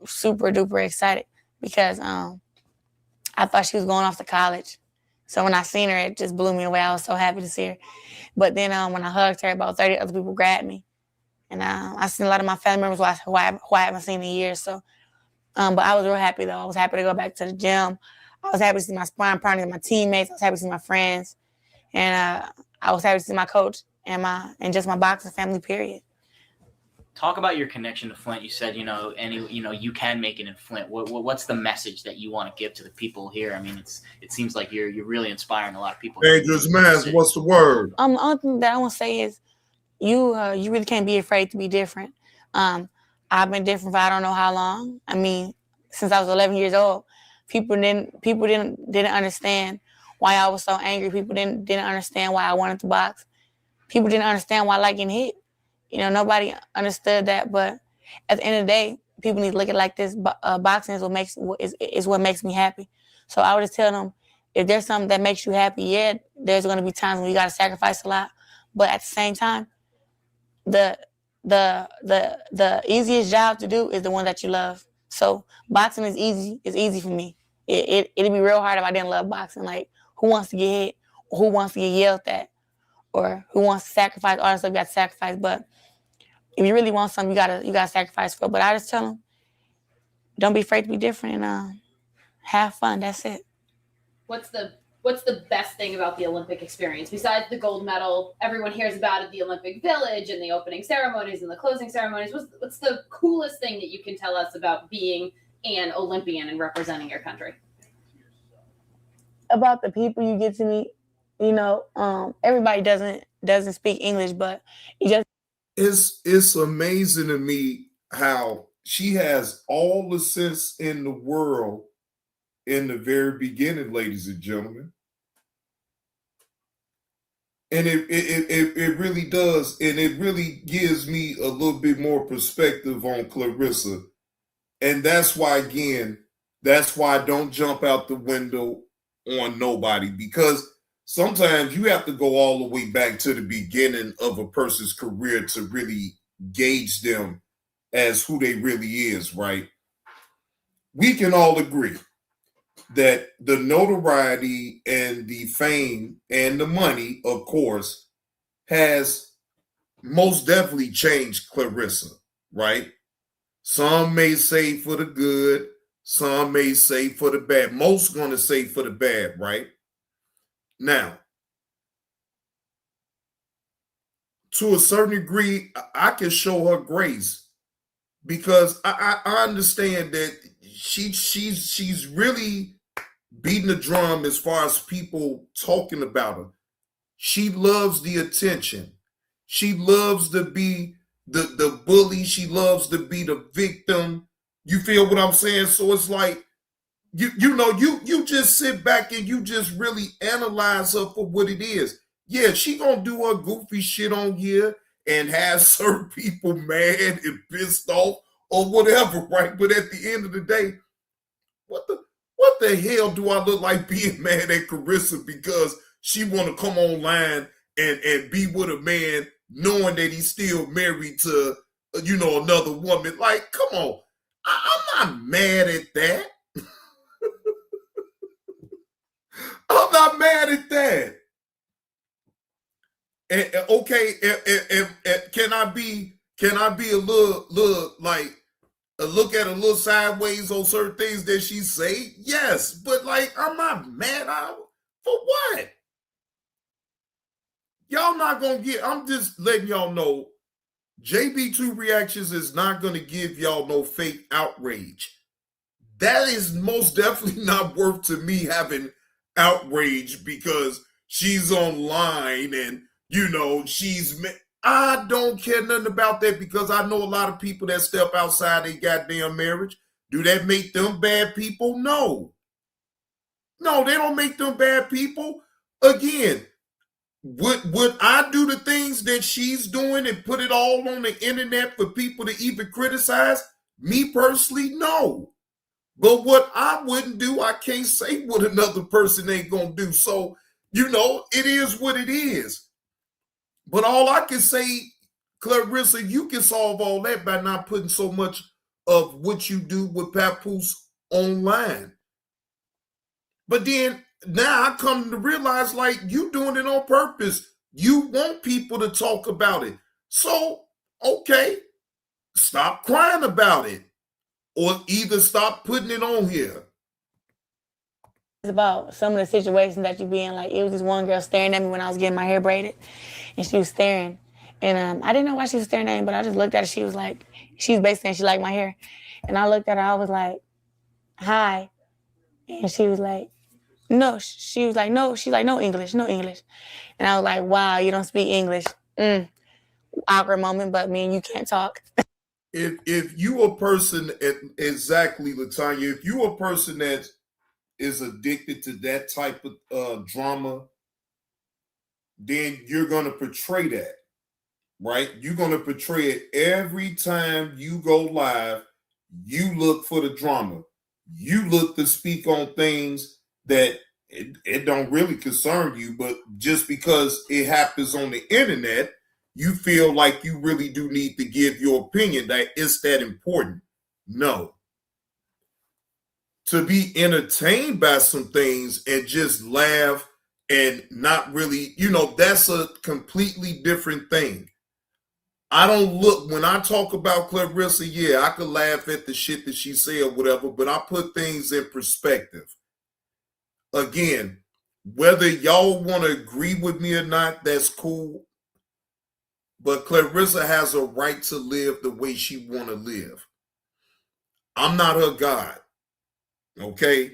super duper excited because I thought she was going off to college. So when I seen her, it just blew me away. I was so happy to see her. But then when I hugged her, about 30 other people grabbed me. And I seen a lot of my family members who I haven't seen in years. So, but I was real happy, though. I was happy to go back to the gym. I was happy to see my sparring partners, my teammates. I was happy to see my friends. And I was happy to see my coach and just my boxing family, period. Talk about your connection to Flint. You said, you can make it in Flint. What's the message that you want to give to the people here? I mean, it seems like you're really inspiring a lot of people. Dangerous Mass, what's the word? The only thing that I want to say is you really can't be afraid to be different. I've been different for I don't know how long. I mean, since I was 11 years old, people didn't understand why I was so angry. People didn't understand why I wanted to box. People didn't understand why I like getting hit. Nobody understood that. But at the end of the day, people need to look at it like this. Boxing is what makes me happy. So I would just tell them, if there's something that makes you happy, yeah, there's going to be times when you got to sacrifice a lot. But at the same time, the easiest job to do is the one that you love. So boxing is easy. It's easy for me. It'd be real hard if I didn't love boxing. Like, who wants to get hit? Or who wants to get yelled at? Or who wants to sacrifice? All that stuff you got to sacrifice. But if you really want something, you gotta sacrifice for it. But I just tell them, don't be afraid to be different and have fun. That's it. What's the best thing about the Olympic experience besides the gold medal? Everyone hears about it, the Olympic Village and the opening ceremonies and the closing ceremonies. What's the coolest thing that you can tell us about being an Olympian and representing your country? About the people you get to meet. Everybody doesn't speak English, but it's amazing to me how she has all the sense in the world in the very beginning, ladies and gentlemen. And it really does. And it really gives me a little bit more perspective on Claressa. And that's why I don't jump out the window on nobody, because sometimes you have to go all the way back to the beginning of a person's career to really gauge them as who they really is, right? We can all agree that the notoriety and the fame and the money, of course, has most definitely changed Claressa, right? Some may say for the good, some may say for the bad. Most going to say for the bad, right? Now, to a certain degree, I can show her grace because I understand that she's really beating the drum as far as people talking about her. She loves the attention. She loves to be the bully. She loves to be the victim. You feel what I'm saying? So it's like, you just sit back and you just really analyze her for what it is. Yeah, she gonna do her goofy shit on here and have certain people mad and pissed off or whatever, right? But at the end of the day, what the hell do I look like being mad at Claressa because she want to come online and be with a man knowing that he's still married to another woman? Like, come on, I'm not mad at that. not mad at that. Okay, can I be a little like look at a little sideways on certain things that she say? Yes, but like I'm not mad for what? Y'all not gonna get. I'm just letting y'all know. JB2 Reactions is not gonna give y'all no fake outrage. That is most definitely not worth to me having outrage because she's online and I don't care nothing about that because I know a lot of people that step outside their goddamn marriage. Do that make them bad people? No. No, they don't make them bad people. Again, would I do the things that she's doing and put it all on the internet for people to even criticize? Me personally, no. But what I wouldn't do, I can't say what another person ain't gonna do. So, it is what it is. But all I can say, Claressa, you can solve all that by not putting so much of what you do with Papoose online. But then now I come to realize, like, you doing it on purpose. You want people to talk about it. So, okay, stop crying about it. Or either stop putting it on here. It's about some of the situations that you be in. Like, it was this one girl staring at me when I was getting my hair braided. And she was staring. And I didn't know why she was staring at me, but I just looked at her. She was basically saying she liked my hair. And I looked at her. I was like, hi. And she was like, no. She was like, no. She's like, no English, no English. And I was like, wow, you don't speak English. Awkward moment, but me and you can't talk. If you a person, exactly, Latanya, if you a person that is addicted to that type of drama, then you're going to portray that, right? You're going to portray it every time you go live. You look for the drama. You look to speak on things that it don't really concern you, but just because it happens on the internet, you feel like you really do need to give your opinion that it's that important. No. To be entertained by some things and just laugh and not really, that's a completely different thing. I don't look, when I talk about Claressa, yeah, I could laugh at the shit that she said or whatever, but I put things in perspective. Again, whether y'all want to agree with me or not, that's cool. But Claressa has a right to live the way she want to live. I'm not her God. Okay?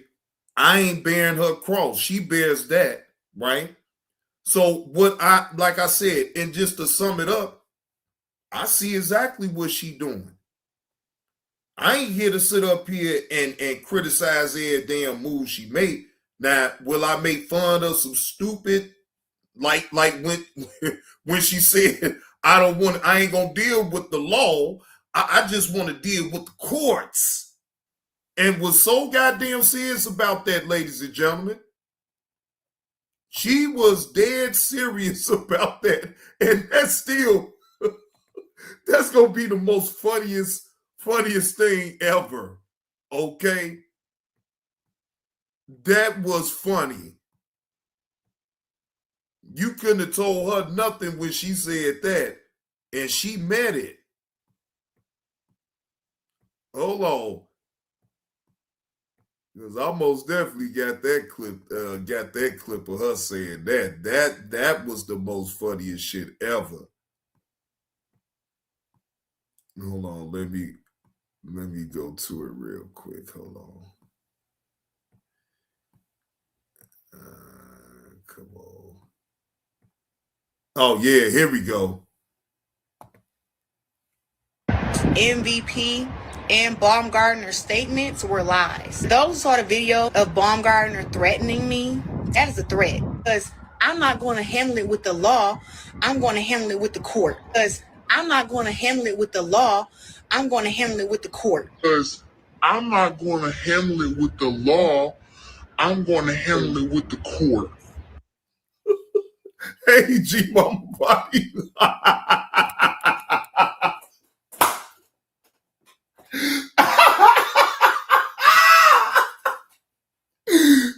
I ain't bearing her cross. She bears that, right? So like I said, and just to sum it up, I see exactly what she doing. I ain't here to sit up here and criticize every damn move she made. Now, will I make fun of some stupid, like when she said, I ain't gonna deal with the law. I just want to deal with the courts. And was so goddamn serious about that, ladies and gentlemen. She was dead serious about that. And that's gonna be the most funniest thing ever. Okay? That was funny. You couldn't have told her nothing when she said that. And she meant it. Hold on. Because I most definitely got that clip of her saying that. That was the most funniest shit ever. Hold on, let me go to it real quick. Hold on. Come on. Oh yeah, here we go. MVP and Baumgartner's statements were lies. Those saw the video of Baumgartner threatening me. That is a threat. Because I'm not going to handle it with the law. I'm going to handle it with the court. Because I'm not going to handle it with the law. I'm going to handle it with the court. Because I'm not going to handle it with the law. I'm going to handle it with the court. Hey, G Mama Body.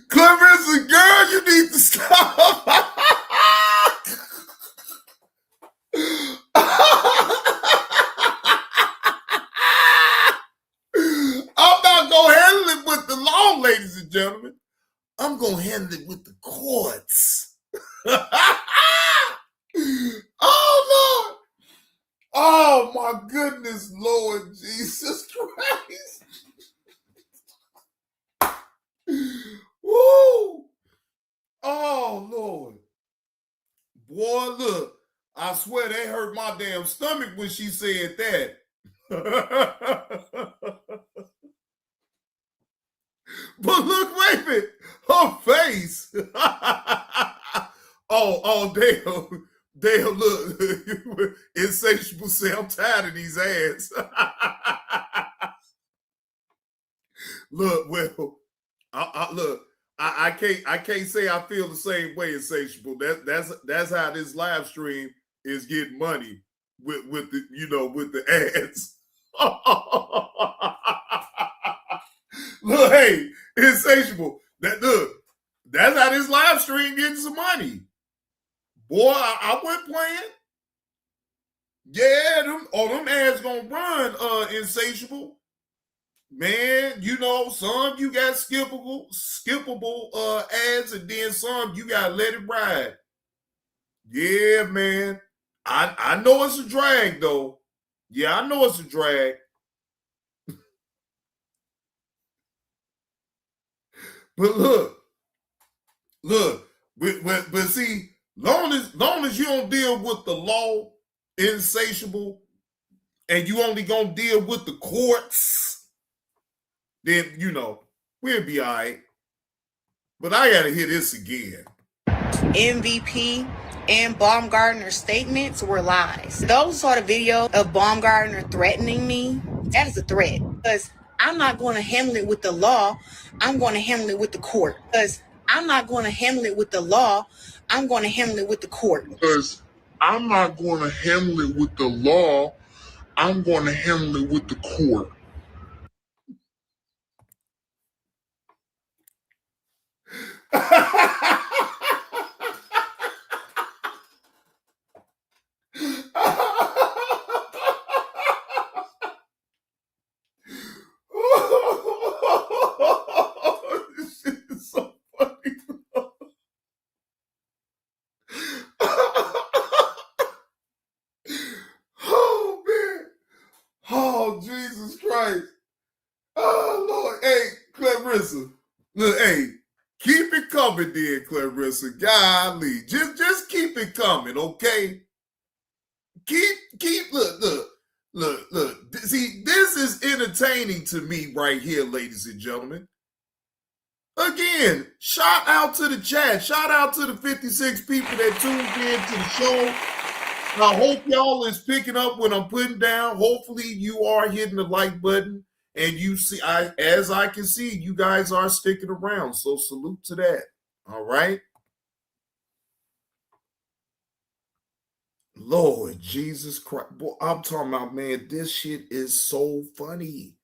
Claressa, girl, you need to courts. Oh, Lord. Oh, my goodness, Lord Jesus Christ. Woo. Oh, Lord. Boy, look, I swear they hurt my damn stomach when she said that. But look, wait a minute, her face. oh, damn, look. Insatiable say, I'm tired of these ads. Look, well, I can't say I feel the same way, Insatiable. That's how this live stream is getting money with the with the ads. Look, hey, Insatiable. That's how this live stream getting some money. Boy, I wasn't playing. Yeah, them ads gonna run, Insatiable. Man, some you got skippable ads, and then some you gotta let it ride. Yeah, man. I know it's a drag though. Yeah, I know it's a drag. But look, but see, long as you don't deal with the law, Insatiable, and you only gonna deal with the courts, then we'll be all right. But I gotta hear this again. MVP and Baumgartner's statements were lies. Those saw the video of Baumgartner threatening me. That is a threat, because I'm not going to handle it with the law. I'm going to handle it with the court. Because I'm not going to handle it with the law. I'm going to handle it with the court. Because I'm not going to handle it with the law. I'm going to handle it with the court. This shit is so funny. Oh, man. Oh, Jesus Christ. Oh, Lord. Hey, Claressa. Look, hey, keep it coming there, Claressa. Golly. Just keep it coming, okay? Look. See, this is entertaining to me right here, ladies and gentlemen. Again, shout out to the chat. Shout out to the 56 people that tuned in to the show. I hope y'all is picking up what I'm putting down. Hopefully you are hitting the like button. And you see, as I can see, you guys are sticking around. So salute to that. All right. Lord Jesus Christ. Boy, I'm talking about, man, this shit is so funny.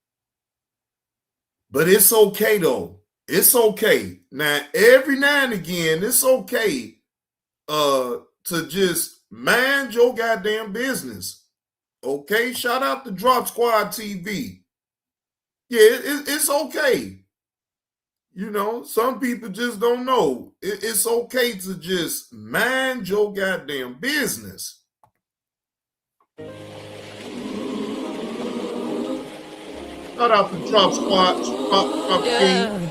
But it's okay, though. It's okay. Now, every now and again, it's okay to just mind your goddamn business. Okay? Shout out to Drop Squad TV. Yeah, it's okay. Some people just don't know. It's okay to just mind your goddamn business. Shout out to Drop Squad. Drop King.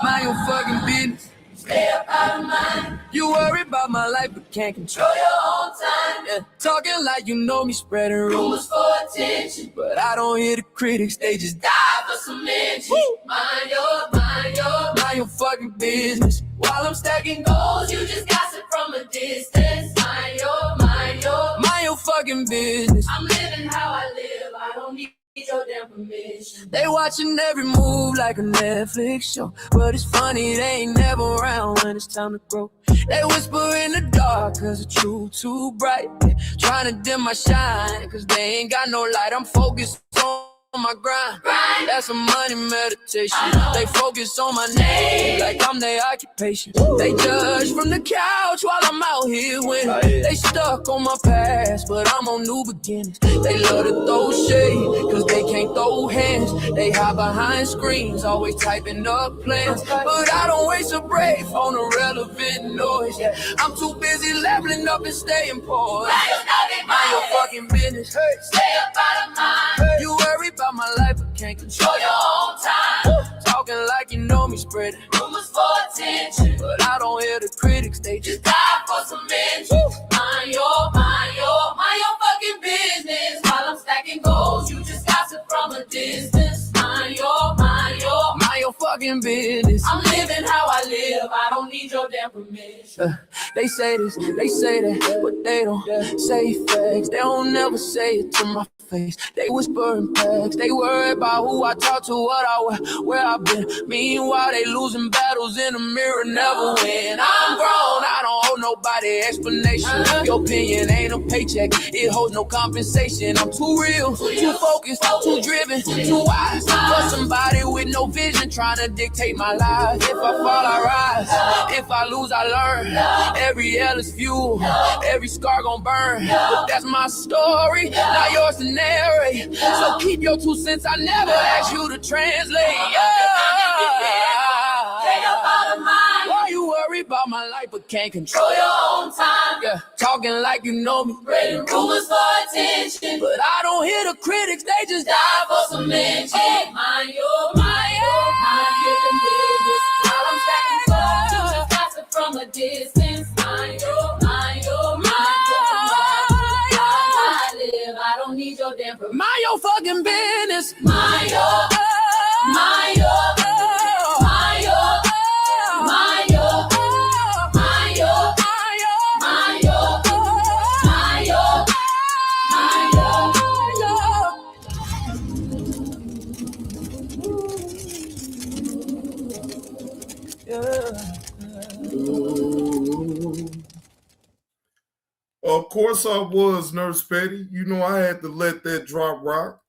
Mind your fucking business. Stay up out of mind. You worry about my life, but can't control your own time. Yeah. Talking like you know me, spreading rumors for attention. But I don't hear the critics, they just die for some mention. Mind your fucking business. While I'm stacking goals, you just gossip from a distance. Mind your fucking business. I'm living how I live, I don't need your damn permission. They watching every move like a Netflix show, but it's funny, they ain't never around when it's time to grow. They whisper in the dark cause the truth too bright. Trying to dim my shine cause they ain't got no light. I'm focused on my grind. That's a money meditation. They focus on my name like I'm their occupation. They judge from the couch while I'm out here winning. They stuck on my past, but I'm on new beginnings. They love to throw shade, cause they can't throw hands. They hide behind screens, always typing up plans. But I don't waste a breath on irrelevant noise. I'm too busy leveling up and staying poised. Mind your fucking business. Stay up out of mine. You worry about my life, but can't control your own time. Talking like you know me, spreading rumors for attention. But I don't hear the critics, they just die for some mention. Mind your fucking business. While I'm stacking goals, you just gossip from a distance. Mind your fucking business. I'm living how I live, I don't need your damn permission. They say this, they say that, but they don't say facts. They don't never say it to my face. They whisper in packs. They worry about who I talk to, what I wear, where I've been. Meanwhile, they losing battles in the mirror, never win. I'm grown, I don't owe nobody explanation. Your opinion ain't a paycheck, it holds no compensation. I'm too real, too focused, too driven, too wise for somebody with no vision trying to dictate my life. If I fall, I rise. If I lose, I learn. Every L is fuel, every scar gon' burn. But that's my story, not yours to narrate. So keep your 2 cents, I never asked you to translate. Why you worry about my life but can't control your own time? Yeah, talking like you know me, spreading rumors for attention. But I don't hear the critics, they just die for some mention. Mind your business. While I'm stacking gold, you just gossip from a distance. Mind your I don't need your damn permission. Mind your fucking business. Mind your Of course I was, Nurse Petty. You know I had to let that drop rock.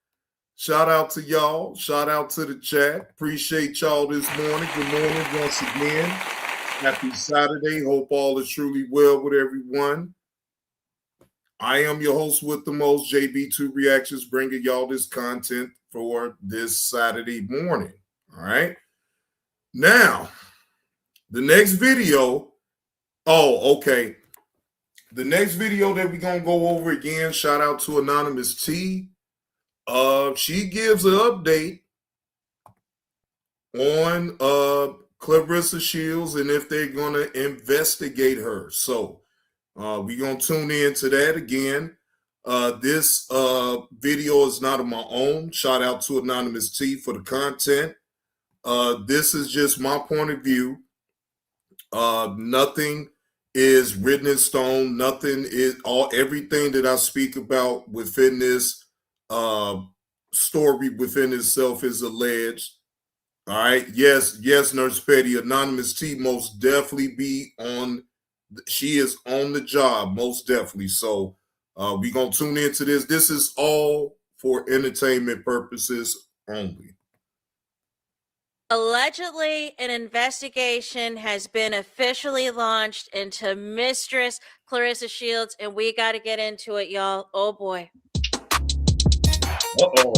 Shout out to y'all. Shout out to the chat. Appreciate y'all this morning. Good morning once again. Happy Saturday. Hope all is truly well with everyone. I am your host with the most, JB2reactions, bringing y'all this content for this Saturday morning. All right. Now, the next video. Oh, okay. The next video that we're going to go over again, shout out to Anonymous T. She gives an update on Claressa Shields and if they're going to investigate her. So we're going to tune into that again. This video is not of my own. Shout out to Anonymous T for the content. This is just my point of view. Nothing is written in stone. Nothing is everything that I speak about within this story within itself is alleged. All right. Yes, Nurse Petty. Anonymous T most definitely she is on the job, most definitely. So we're gonna tune into this. This is all for entertainment purposes only. Allegedly, an investigation has been officially launched into Mistress Claressa Shields, and we got to get into it, y'all. Oh, boy. Uh-oh.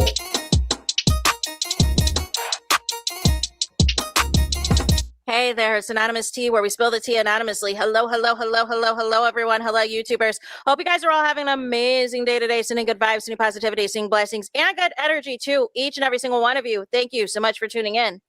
Hey there, it's Anonymous T, where we spill the tea anonymously. Hello, everyone. Hello, YouTubers. Hope you guys are all having an amazing day today, sending good vibes, sending positivity, sending blessings, and good energy to each and every single one of you. Thank you so much for tuning in.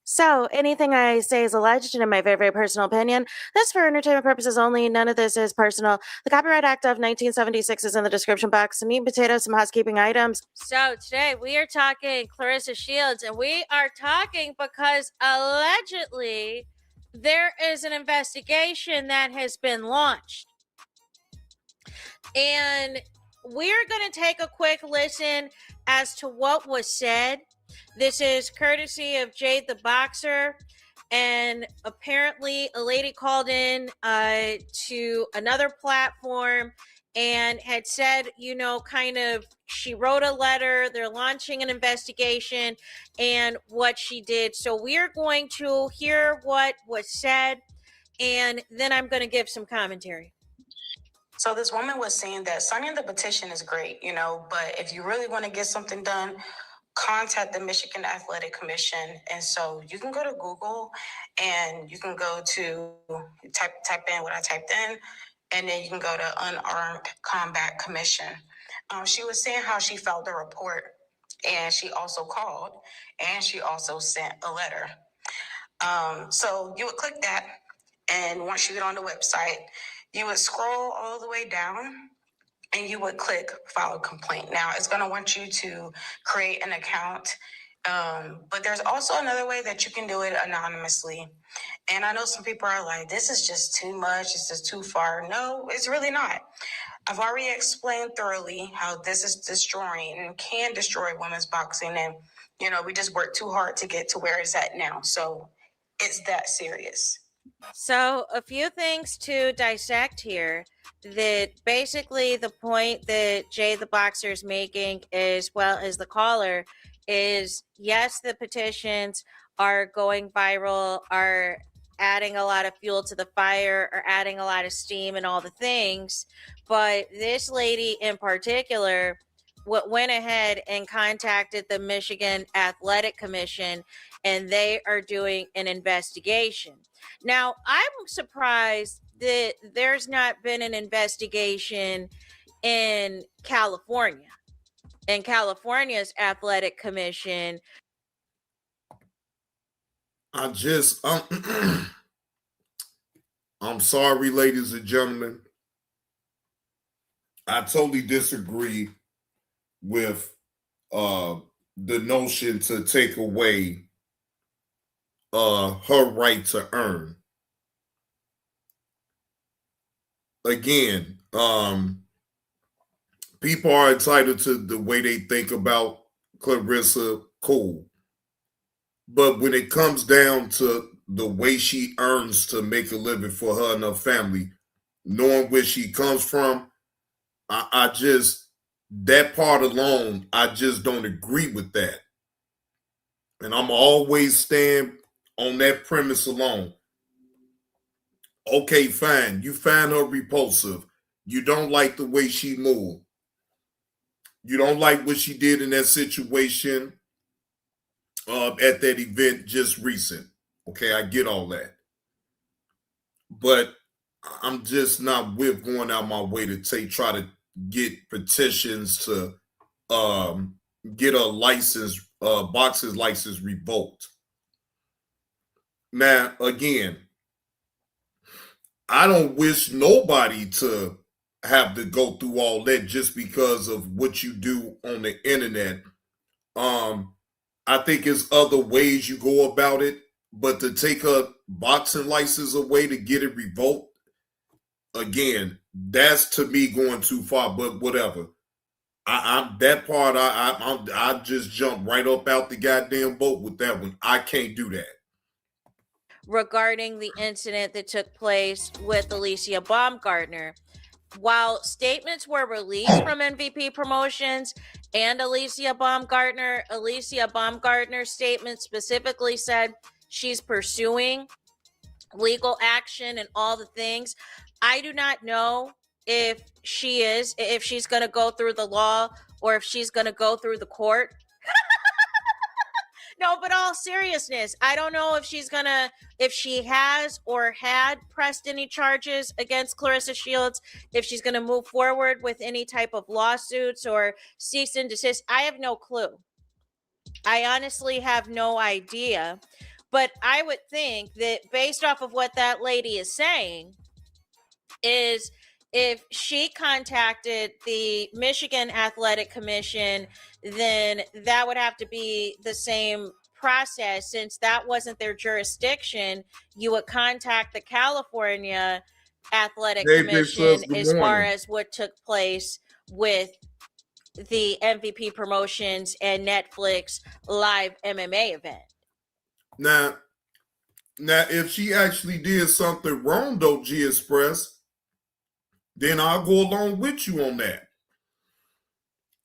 So, anything I say is alleged and in my very, very personal opinion. This for entertainment purposes only. None of this is personal. The Copyright Act of 1976 is in the description box. Some meat and potatoes, some housekeeping items. So, today we are talking Claressa Shields, and we are talking because allegedly there is an investigation that has been launched. And we're going to take a quick listen as to what was said. This is courtesy of Jade the Boxer, and apparently a lady called in to another platform and had said, you know, kind of, she wrote a letter, they're launching an investigation, and what she did. So we're going to hear what was said, and then I'm going to give some commentary. So this woman was saying that signing the petition is great, you know, but if you really want to get something done, contact the Michigan Athletic Commission. And so you can go to Google and you can go to type in what I typed in, and then you can go to Unarmed Combat Commission. She was saying how she filed the report, and she also called, and she also sent a letter. So you would click that, and once you get on the website, you would scroll all the way down, and you would click file a complaint. Now it's going to want you to create an account, but there's also another way that you can do it anonymously. And I know some people are like, this is just too much, it's just too far. No, it's really not. I've already explained thoroughly how this is destroying and can destroy women's boxing. And, you know, we just worked too hard to get to where it's at now. So it's that serious. So a few things to dissect here. That basically the point that Jay the Boxer is making, as well as the caller, is yes, the petitions are going viral, are adding a lot of fuel to the fire, are adding a lot of steam and all the things. But this lady in particular went ahead and contacted the Michigan Athletic Commission, and they are doing an investigation. Now, I'm surprised that there's not been an investigation in California. In California's Athletic Commission. I'm sorry, ladies and gentlemen. I totally disagree with the notion to take away her right to earn. Again, people are entitled to the way they think about Claressa, cool. But when it comes down to the way she earns to make a living for her and her family, knowing where she comes from, I just, that part alone, I just don't agree with that. And I'm always stand on that premise alone. Okay, fine. You find her repulsive. You don't like the way she moved. You don't like what she did in that situation at that event just recent. Okay, I get all that. But I'm just not with going out my way to try to get petitions to get a license, boxer's license revoked. Now, again, I don't wish nobody to have to go through all that just because of what you do on the internet. I think there's other ways you go about it, but to take a boxing license away to get it revoked, again, that's to me going too far. But whatever, I'm that part. I just jump right up out the goddamn boat with that one. I can't do that. Regarding the incident that took place with Alicia Baumgartner, while statements were released from MVP Promotions and Alicia Baumgartner's statement specifically said she's pursuing legal action and all the things. I do not know if she's going to go through the law or if she's going to go through the court. No, but all seriousness, I don't know if she has or had pressed any charges against Claressa Shields, if she's going to move forward with any type of lawsuits or cease and desist. I have no clue. I honestly have no idea. But I would think that based off of what that lady is saying is if she contacted the Michigan Athletic Commission, then that would have to be the same process. Since that wasn't their jurisdiction, you would contact the California Athletic Commission as far as what took place with the MVP Promotions and Netflix live MMA event. Now, if she actually did something wrong, though, G Express, then I'll go along with you on that.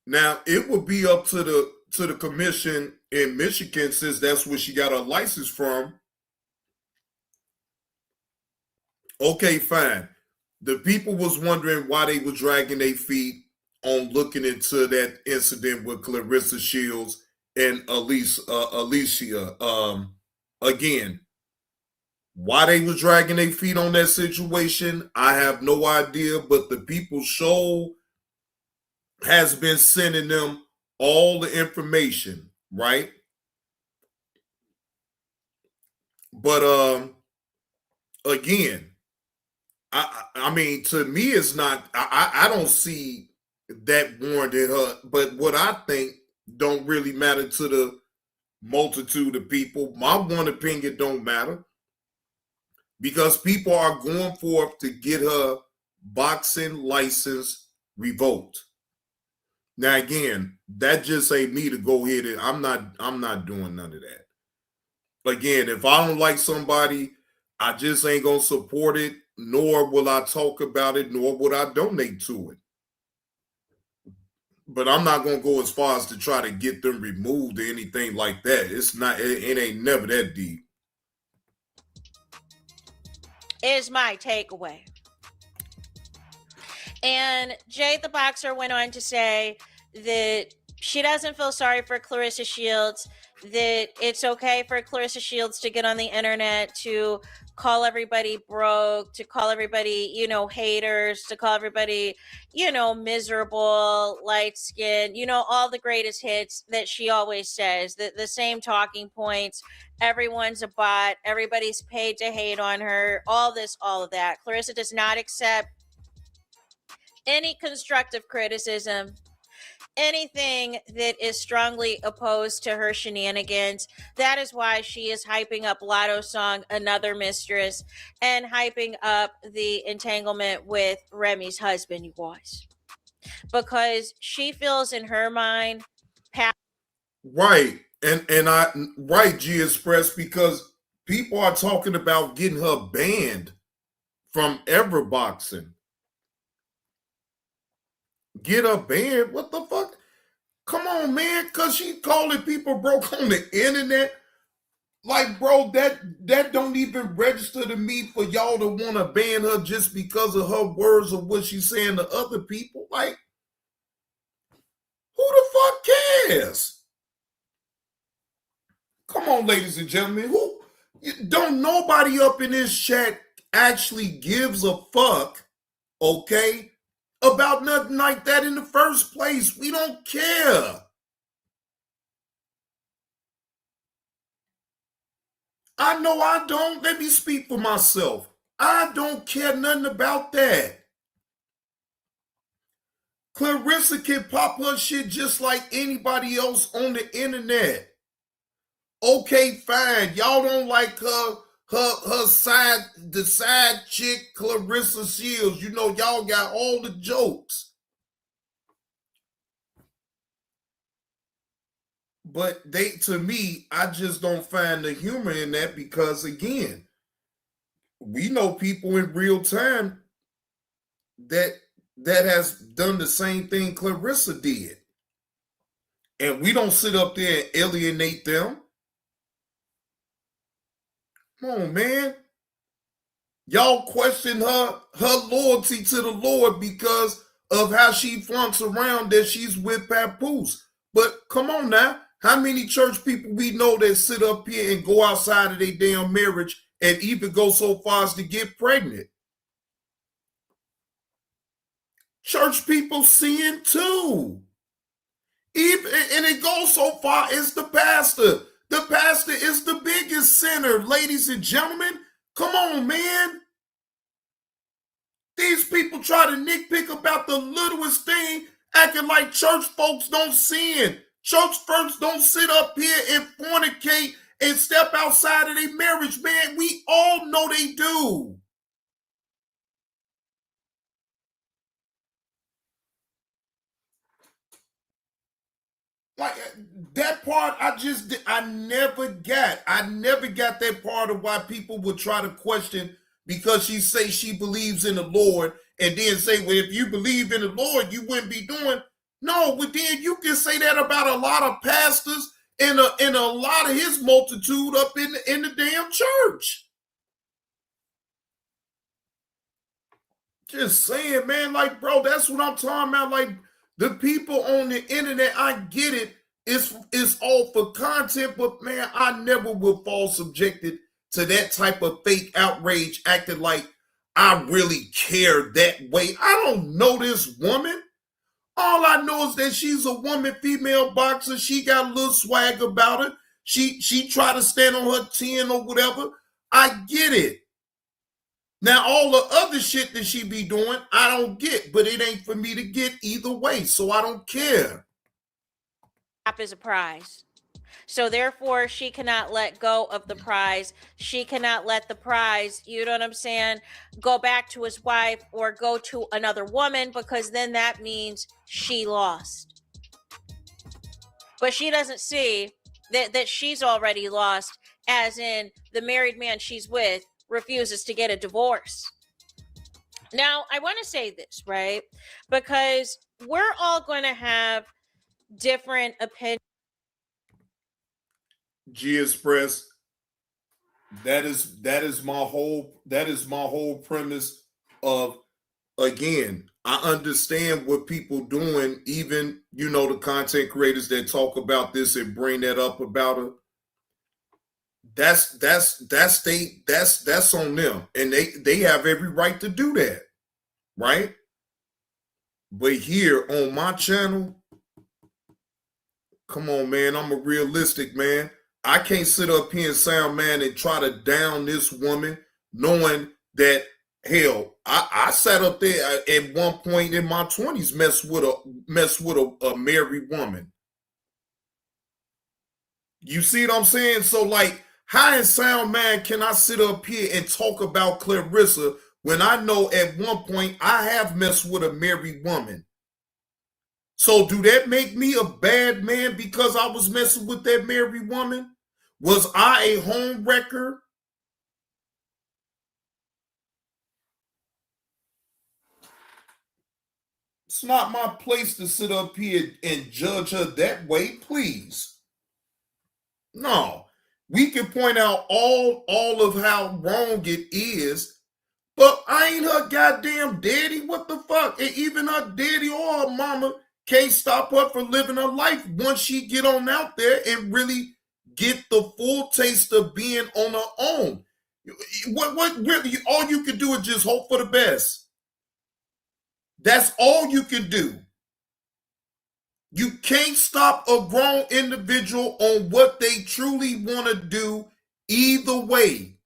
Now, it would be up to the commission in Michigan, since that's where she got her license from. Okay, fine. The people was wondering why they were dragging their feet on looking into that incident with Claressa Shields and Alicia. Again, why they was dragging their feet on that situation, I have no idea, but the people show has been sending them all the information, right? But again, I mean, to me, it's not. I don't see that warranted her. But what I think don't really matter to the multitude of people. My one opinion don't matter, because people are going forth to get her boxing license revoked. Now, again, that just ain't me to go ahead and I'm not doing none of that. Again, if I don't like somebody, I just ain't gonna support it, nor will I talk about it, nor would I donate to it. But I'm not gonna go as far as to try to get them removed or anything like that. It's not. It ain't never that deep. Is my takeaway. And Jay the Boxer went on to say that she doesn't feel sorry for Claressa Shields, that it's okay for Claressa Shields to get on the internet, to call everybody broke, to call everybody, haters, to call everybody, miserable, light-skinned, all the greatest hits that she always says, the same talking points. Everyone's a bot. Everybody's paid to hate on her. All this, all of that. Claressa does not accept any constructive criticism, anything that is strongly opposed to her shenanigans. That is why she is hyping up Lotto's song Another Mistress and hyping up the entanglement with Remy's husband, you guys. Because she feels in her mind right. And I right, G Express, because people are talking about getting her banned from ever boxing. Get her banned? What the fuck? Come on, man, because she calling people broke on the internet. Like, bro, that don't even register to me for y'all to want to ban her just because of her words or what she's saying to other people. Like, who the fuck cares? Come on, ladies and gentlemen. Don't nobody up in this chat actually gives a fuck, okay, about nothing like that in the first place. We don't care. I know I don't. Let me speak for myself. I don't care nothing about that. Claressa can pop her shit just like anybody else on the internet. Okay, fine. Y'all don't like her side chick, Claressa Shields. Y'all got all the jokes. But to me, I just don't find the humor in that, because again, we know people in real time that has done the same thing Claressa did. And we don't sit up there and alienate them. Come on, man. Y'all question her loyalty to the Lord because of how she flunks around that she's with Papoose. But come on now. How many church people we know that sit up here and go outside of their damn marriage and even go so far as to get pregnant? Church people sin too. And it goes so far as the pastor. The pastor is the biggest sinner, ladies and gentlemen. Come on, man. These people try to nitpick about the littlest thing, acting like church folks don't sin. Church folks don't sit up here and fornicate and step outside of their marriage, man. We all know they do. Like, that part, I never got. I never got that part of why people would try to question, because she say she believes in the Lord and then say, well, if you believe in the Lord, you wouldn't be doing. No, but then you can say that about a lot of pastors and a lot of his multitude up in the damn church. Just saying, man, like, bro, that's what I'm talking about. Like, the people on the internet, I get it. It's all for content, but man, I never will fall subjected to that type of fake outrage, acting like I really care that way. I don't know this woman. All I know is that she's a woman, female boxer. She got a little swag about her. She try to stand on her 10 or whatever. I get it. Now, all the other shit that she be doing, I don't get, but it ain't for me to get either way, so I don't care. Is a prize. So therefore, she cannot let go of the prize. She cannot let the prize, you know what I'm saying, go back to his wife or go to another woman, because then that means she lost. But she doesn't see that she's already lost, as in the married man she's with refuses to get a divorce. Now, I want to say this, right? Because we're all going to have different opinions. G Express, that is my whole premise of, again, I understand what people doing, even, you know, the content creators that talk about this and bring that up about her. That's on them, and they have every right to do that, right? But here on my channel, come on, man, I'm a realistic man. I can't sit up here and sound, man, and try to down this woman, knowing that, hell, I sat up there at one point in my 20s, mess with a married woman. You see what I'm saying? So, like, how in sound, man, can I sit up here and talk about Claressa when I know at one point I have messed with a married woman? So do that make me a bad man because I was messing with that married woman? Was I a home wrecker? It's not my place to sit up here and judge her that way, please. No. We can point out all of how wrong it is, but I ain't her goddamn daddy. What the fuck? And even her daddy or her mama can't stop her from living her life once she get on out there and really get the full taste of being on her own. What really, all you can do is just hope for the best. That's all you can do. You can't stop a grown individual on what they truly want to do either way.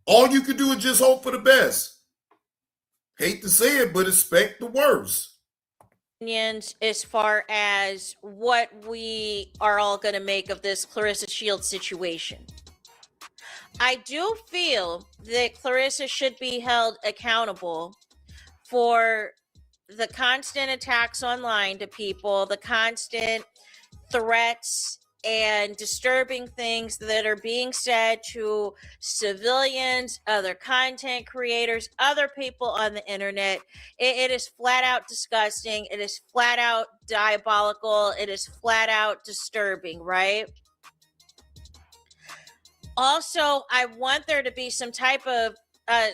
All you can do is just hope for the best. Hate to say it, but expect the worst. As far as what we are all going to make of this Claressa Shields situation. I do feel that Claressa should be held accountable for the constant attacks online to people, the constant threats and disturbing things that are being said to civilians, other content creators, other people on the internet. It is flat out disgusting. It is flat out diabolical. It is flat out disturbing, right? Also, I want there to be some type of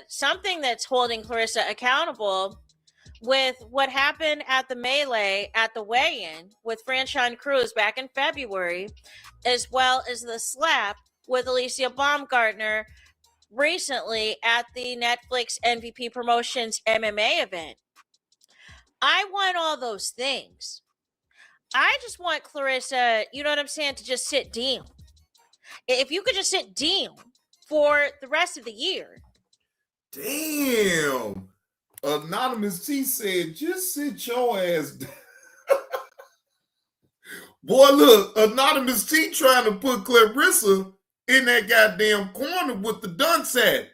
something that's holding Claressa accountable with what happened at the melee at the weigh-in with Franchon Cruz back in February, as well as the slap with Alicia Baumgartner recently at the Netflix MVP Promotions MMA event. I want all those things. I just want Claressa, you know what I'm saying, to just sit down. If you could just sit down for the rest of the year. Damn. Anonymous T said, just sit your ass down. Boy, look, Anonymous T trying to put Claressa in that goddamn corner with the dunce hat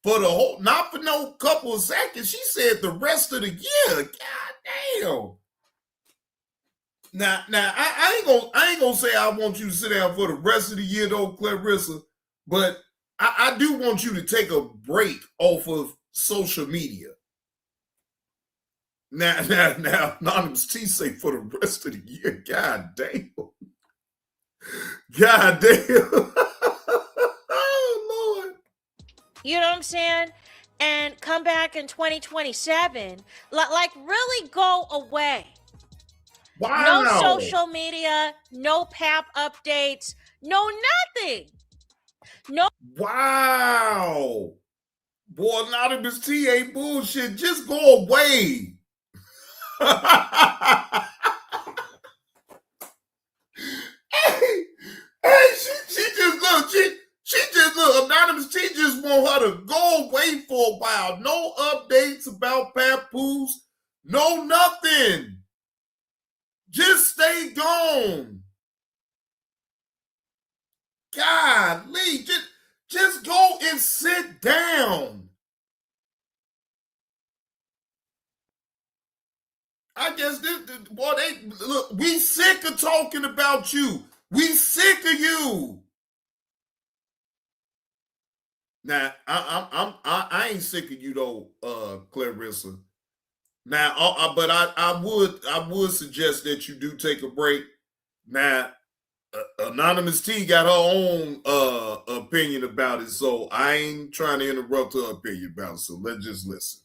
for the whole, not for no couple of seconds. She said the rest of the year. God damn. Now, I ain't gonna say I want you to sit down for the rest of the year, though, Claressa, but I do want you to take a break off of social media. Now, Anonymous T say for the rest of the year. God damn. God damn. Oh, Lord. You know what I'm saying? And come back in 2027. Like, really go away. Wow. No social media, no PAP updates, no nothing. No. Wow. Boy, Anonymous T ain't bullshit. Just go away. Hey, she just look. Anonymous T just want her to go away for a while. No updates about papoose. No nothing. Just stay gone. Golly, just go and sit down. I guess look, we sick of talking about you. We sick of you. Now, I ain't sick of you though, Claressa. Now, but I would suggest that you do take a break. Now, Anonymous T got her own opinion about it, so I ain't trying to interrupt her opinion about it. So let's just listen.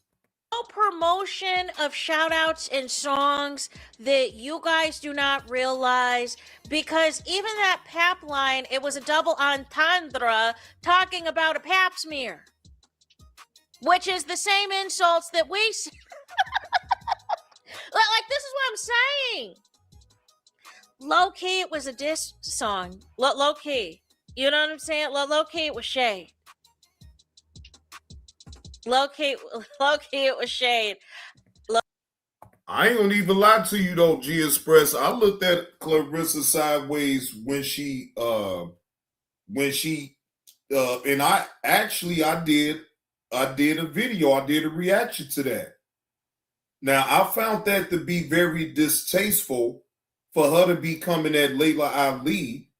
No promotion of shout outs and songs that you guys do not realize, because even that pap line, it was a double entendre talking about a pap smear, which is the same insults that we see. Like, this is what I'm saying. Low key, it was a diss song. Low key. You know what I'm saying? Low key, it was shade. Low key, it was shade. I ain't gonna even lie to you though, G Express. I looked at Claressa sideways when she and I did a video, I did a reaction to that. Now I found that to be very distasteful for her to be coming at Layla Ali,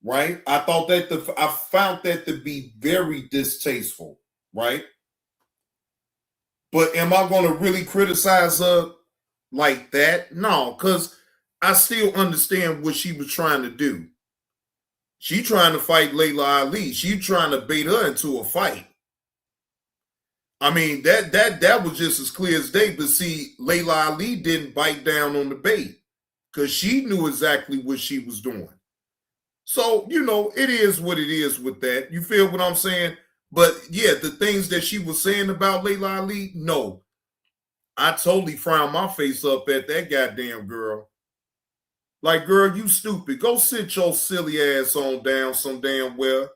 right? I found that to be very distasteful, right? But am I going to really criticize her like that? No, because I still understand what she was trying to do. She trying to fight Layla Ali. She trying to bait her into a fight. I mean, that was just as clear as day. But see, Layla Ali didn't bite down on the bait because she knew exactly what she was doing. So, you know, it is what it is with that. You feel what I'm saying? But yeah, the things that she was saying about Layla Ali, no. I totally frowned my face up at that goddamn girl. Like, girl, you stupid. Go sit your silly ass on down some damn well.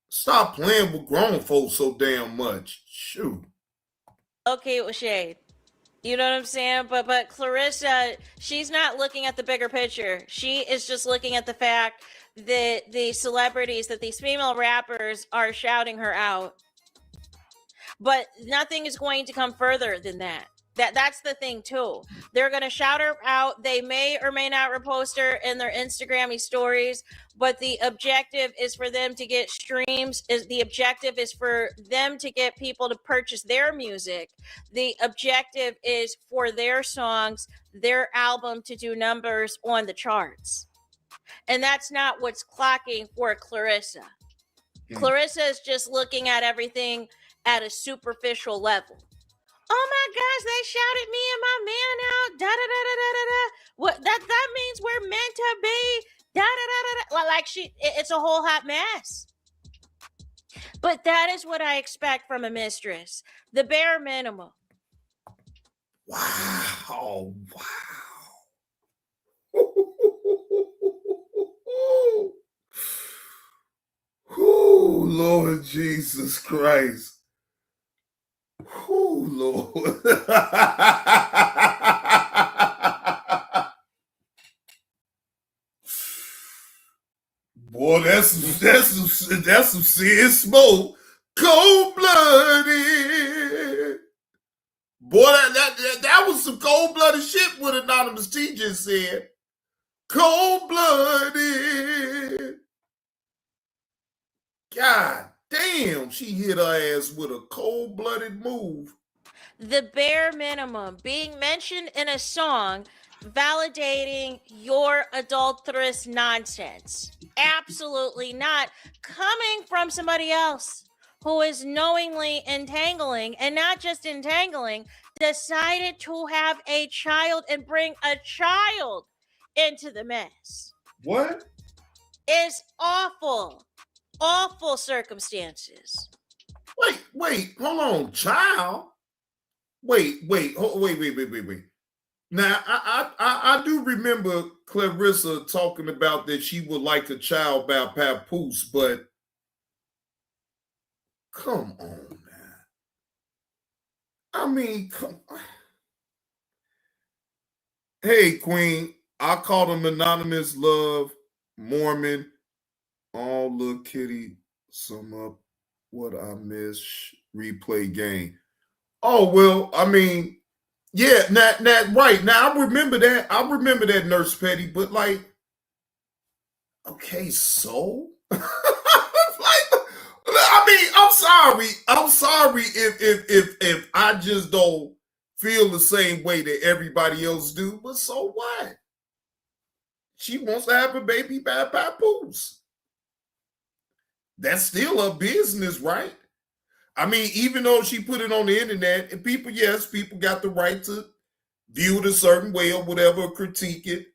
Stop playing with grown folks so damn much. Shoot. Okay, it was shade. You know what I'm saying? But Claressa, she's not looking at the bigger picture. She is just looking at the fact that the celebrities, that these female rappers are shouting her out. But nothing is going to come further than that. That's the thing too. They're going to shout her out. They may or may not repost her in their Instagram stories, but the objective is for them to get streams. The objective is for them to get people to purchase their music. The objective is for their songs, their album to do numbers on the charts. And that's not what's clocking for Claressa. Claressa is just looking at everything at a superficial level. Oh my gosh, they shouted me and my man out. Da da da da da da da. What that means we're meant to be. Da da da da da. Like it's a whole hot mess. But that is what I expect from a mistress. The bare minimum. Wow. Oh, Lord Jesus Christ. Oh, Lord. Boy, that's some serious smoke. Cold-blooded. Boy, that was some cold-blooded shit what Anonymous T just said. Cold-blooded. God damn. damn, she hit her ass with a cold-blooded move. The bare minimum, being mentioned in a song validating your adulterous nonsense. Absolutely not. Coming from somebody else who is knowingly entangling, and not just entangling, decided to have a child and bring a child into the mess. What? Is awful. Awful circumstances. Wait, hold on, child. Wait. Now, I do remember Claressa talking about that she would like a child by Papoose, but come on, man. I mean, come on. Hey, Queen, I called him Anonymous Love, Mormon, all little kitty, sum up what I miss, replay game. Oh, well, I mean, yeah, right. Now, I remember that, Nurse Petty, but like, okay, so? Like, I mean, I'm sorry if I just don't feel the same way that everybody else do, but so what? She wants to have a baby by Papoose. That's still her business, right? I mean, even though she put it on the internet, and people got the right to view it a certain way or whatever, critique it.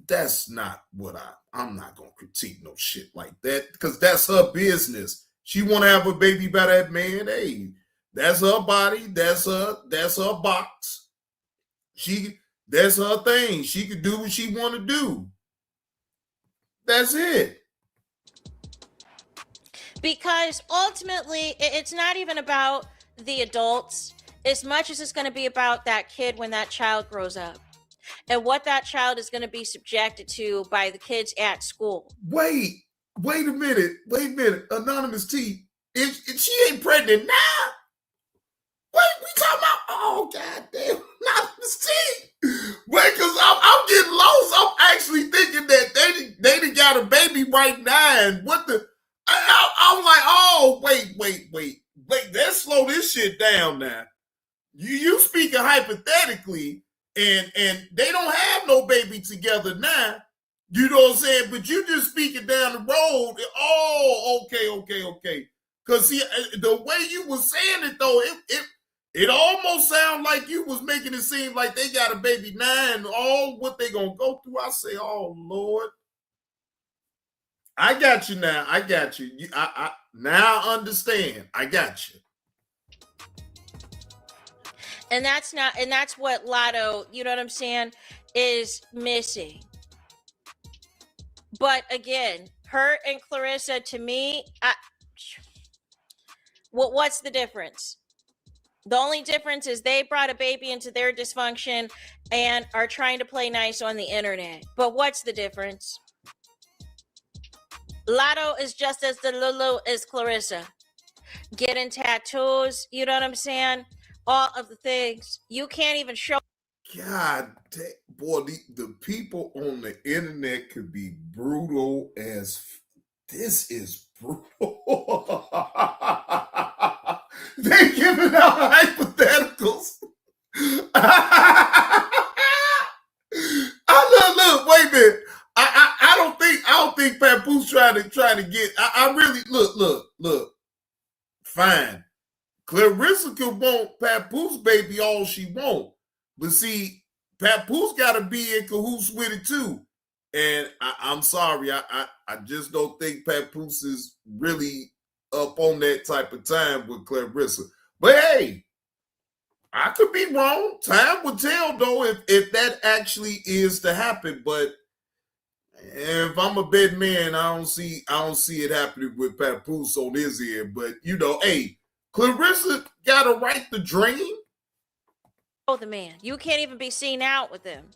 That's not what I'm not gonna critique no shit like that, because that's her business. She want to have a baby by that man. Hey, that's her body. That's her box. That's her thing. She can do what she want to do. That's it. Because ultimately, it's not even about the adults as much as it's going to be about that kid when that child grows up and what that child is going to be subjected to by the kids at school. Wait a minute. Anonymous T, if she ain't pregnant now. Wait, we talking about, oh, goddamn, Anonymous T. Wait, because I'm getting lost. I'm actually thinking that they done got a baby right now, and what the... I'm like, oh, wait. Let's slow this shit down now. You speaking hypothetically, and they don't have no baby together now. You know what I'm saying? But you just speaking down the road. Oh, okay. Because see, the way you was saying it though, it almost sounded like you was making it seem like they got a baby now and all what they gonna go through. I say, oh Lord. I got you now. I got you. I now understand. I got you. And that's what Lotto, you know what I'm saying, is missing. But again, her and Claressa, to me, what's the difference? The only difference is they brought a baby into their dysfunction and are trying to play nice on the internet. But what's the difference? Lotto is just as the Lulu as Claressa. Getting tattoos, you know what I'm saying? All of the things. You can't even show. God damn, boy, the people on the internet could be brutal as... This is brutal. They giving out hypotheticals. Look, wait a minute. I don't think Papoose trying to get... I really... Look. Fine. Claressa can want Papoose baby all she want. But see, Papoose got to be in cahoots with it too. And I'm sorry, I just don't think Papoose is really up on that type of time with Claressa. But hey, I could be wrong. Time will tell though if that actually is to happen. But if I'm a bad man, I don't see it happening with Papoose on his end. But you know, hey, Claressa got a right to dream. Oh, the man. You can't even be seen out with him.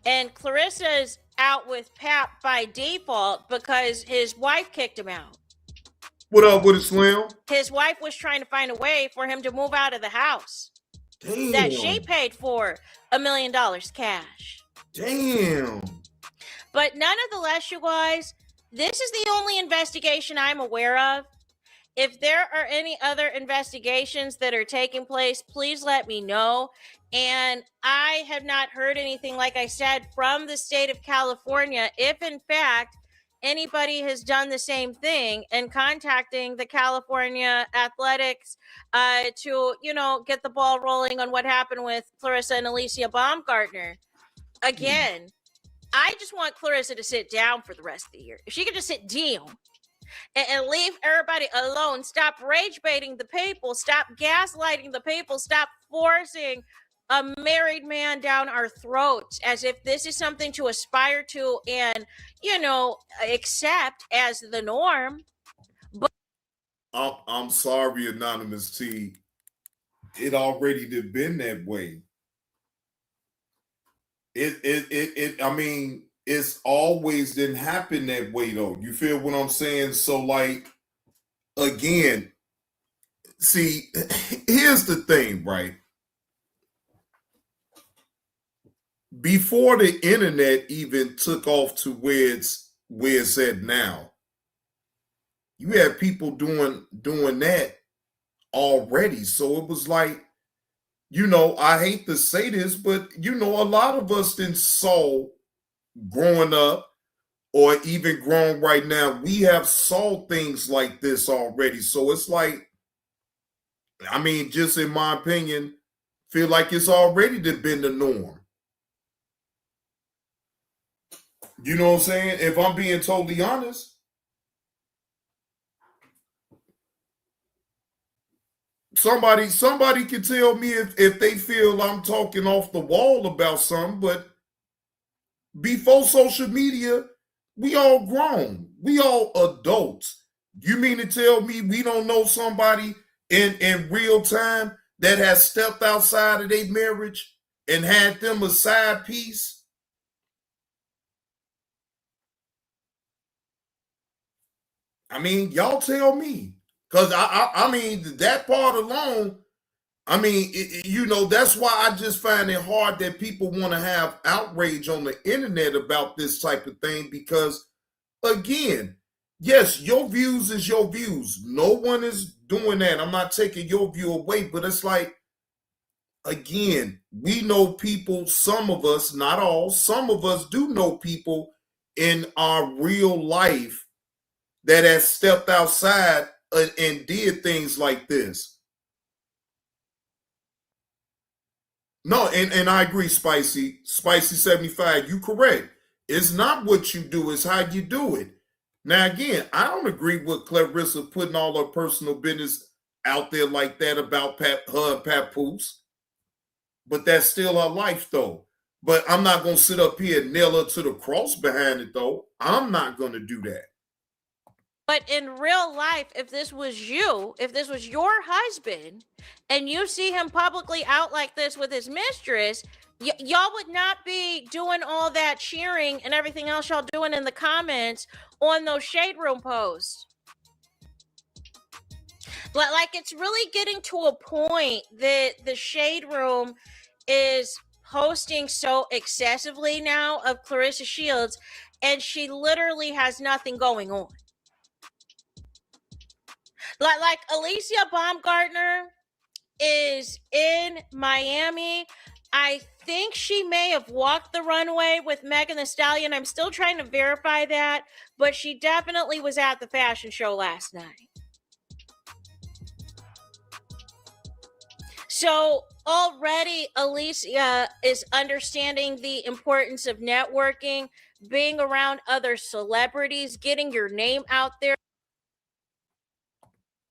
And Claressa is out with Pap by default because his wife kicked him out. What up with it, Slim? His wife was trying to find a way for him to move out of the house. Damn. That she paid for $1 million cash. Damn. But nonetheless, you guys, this is the only investigation I'm aware of. If there are any other investigations that are taking place, please let me know. And I have not heard anything, like I said, from the state of California. If in fact anybody has done the same thing and contacting the California Athletics to, get the ball rolling on what happened with Claressa and Alicia Baumgartner. Again, I just want Claressa to sit down for the rest of the year. If she could just sit down and leave everybody alone, stop rage baiting the people, stop gaslighting the people, stop forcing a married man down our throats as if this is something to aspire to and, accept as the norm. But I'm sorry, Anonymous T. It already did been that way. I mean, it's always didn't happen that way though. You feel what I'm saying? So like, again, see, here's the thing, right? Before the internet even took off to where it's at now, you had people doing that already. So it was like, I hate to say this, but a lot of us didn't saw growing up or even grown right now, we have saw things like this already. So it's like, I mean, just in my opinion, feel like it's already been the norm. You know what I'm saying? If I'm being totally honest, somebody can tell me if they feel I'm talking off the wall about something, but before social media, we all grown. We all adults. You mean to tell me we don't know somebody in real time that has stepped outside of their marriage and had them a side piece? I mean, y'all tell me. Because, I mean, that part alone, I mean, that's why I just find it hard that people want to have outrage on the internet about this type of thing because, again, yes, your views is your views. No one is doing that. I'm not taking your view away, but it's like, again, we know people, some of us, not all, some of us do know people in our real life that has stepped outside and did things like this. No, and I agree, Spicy 75, you correct. It's not what you do, it's how you do it. Now, again, I don't agree with Claressa putting all her personal business out there like that about her and Papoose, but that's still her life, though. But I'm not going to sit up here and nail her to the cross behind it, though. I'm not going to do that. But in real life, if this was your husband, and you see him publicly out like this with his mistress, y'all would not be doing all that cheering and everything else y'all doing in the comments on those Shade Room posts. Like, it's really getting to a point that the Shade Room is posting so excessively now of Claressa Shields, and she literally has nothing going on. Like Alicia Baumgartner is in Miami. I think she may have walked the runway with Megan Thee Stallion. I'm still trying to verify that, but she definitely was at the fashion show last night. So already Alicia is understanding the importance of networking, being around other celebrities, getting your name out there.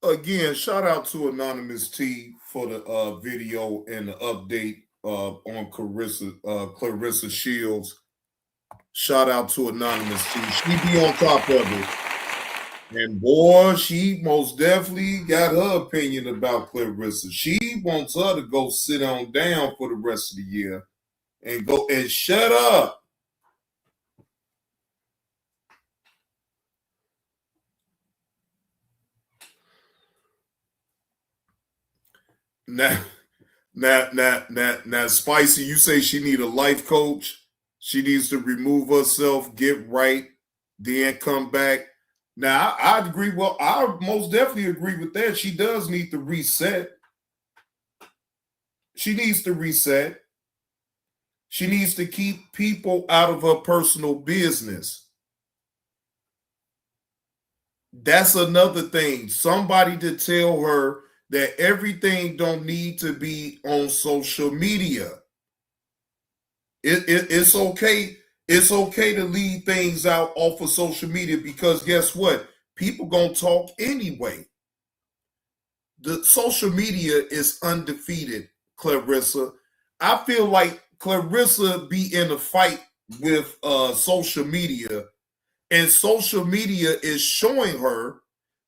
Again, shout out to Anonymous T for the video and the update on Claressa Shields. Shout out to Anonymous T. She be on top of it. And boy, she most definitely got her opinion about Claressa. She wants her to go sit on down for the rest of the year and go and shut up. Now, Spicy, you say she need a life coach. She needs to remove herself, get right, then come back. Now, I agree. Well, I most definitely agree with that. She does need to reset. She needs to reset. She needs to keep people out of her personal business. That's another thing. Somebody to tell her that everything don't need to be on social media. It's okay. It's okay to leave things out off of social media because guess what? People gonna talk anyway. The social media is undefeated, Claressa. I feel like Claressa be in a fight with social media, and social media is showing her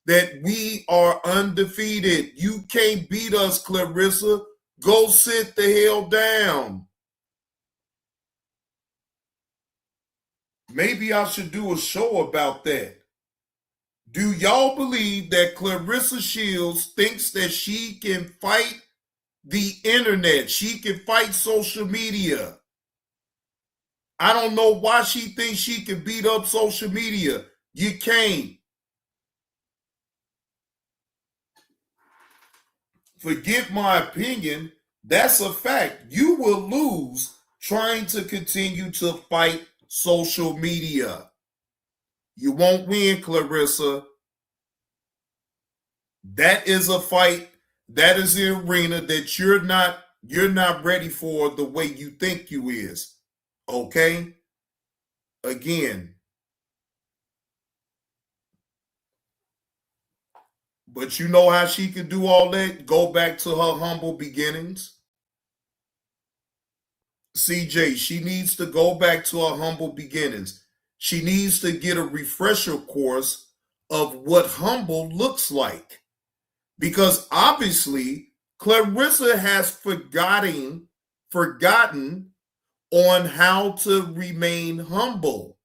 that we are undefeated. You can't beat us, Claressa. Go sit the hell down. Maybe I should do a show about that. Do y'all believe that Claressa Shields thinks that she can fight the internet? She can fight social media. I don't know why she thinks she can beat up social media. You can't. Forget my opinion. That's a fact. You will lose trying to continue to fight social media. You won't win, Claressa. That is a fight. That is the arena that you're not ready for the way you think you is. Okay? Again. But you know how she could do all that? Go back to her humble beginnings. CJ, she needs to go back to her humble beginnings. She needs to get a refresher course of what humble looks like. Because obviously, Claressa has forgotten on how to remain humble.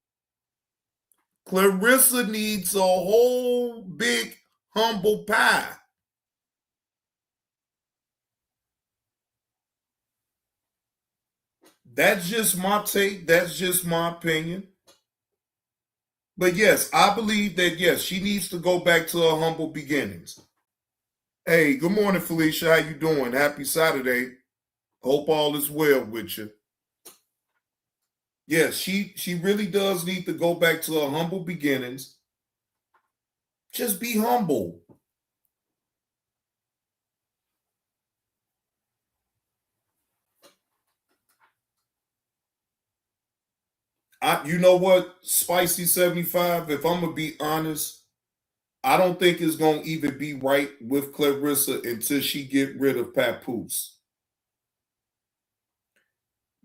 Claressa needs a whole big humble pie. That's just my take. That's just my opinion. But yes, I believe that, yes, she needs to go back to her humble beginnings. Hey, good morning, Felicia. How you doing? Happy Saturday. Hope all is well with you. Yes, she really does need to go back to her humble beginnings. Just be humble. You know what, Spicy 75, if I'm going to be honest, I don't think it's going to even be right with Claressa until she get rid of Papoose.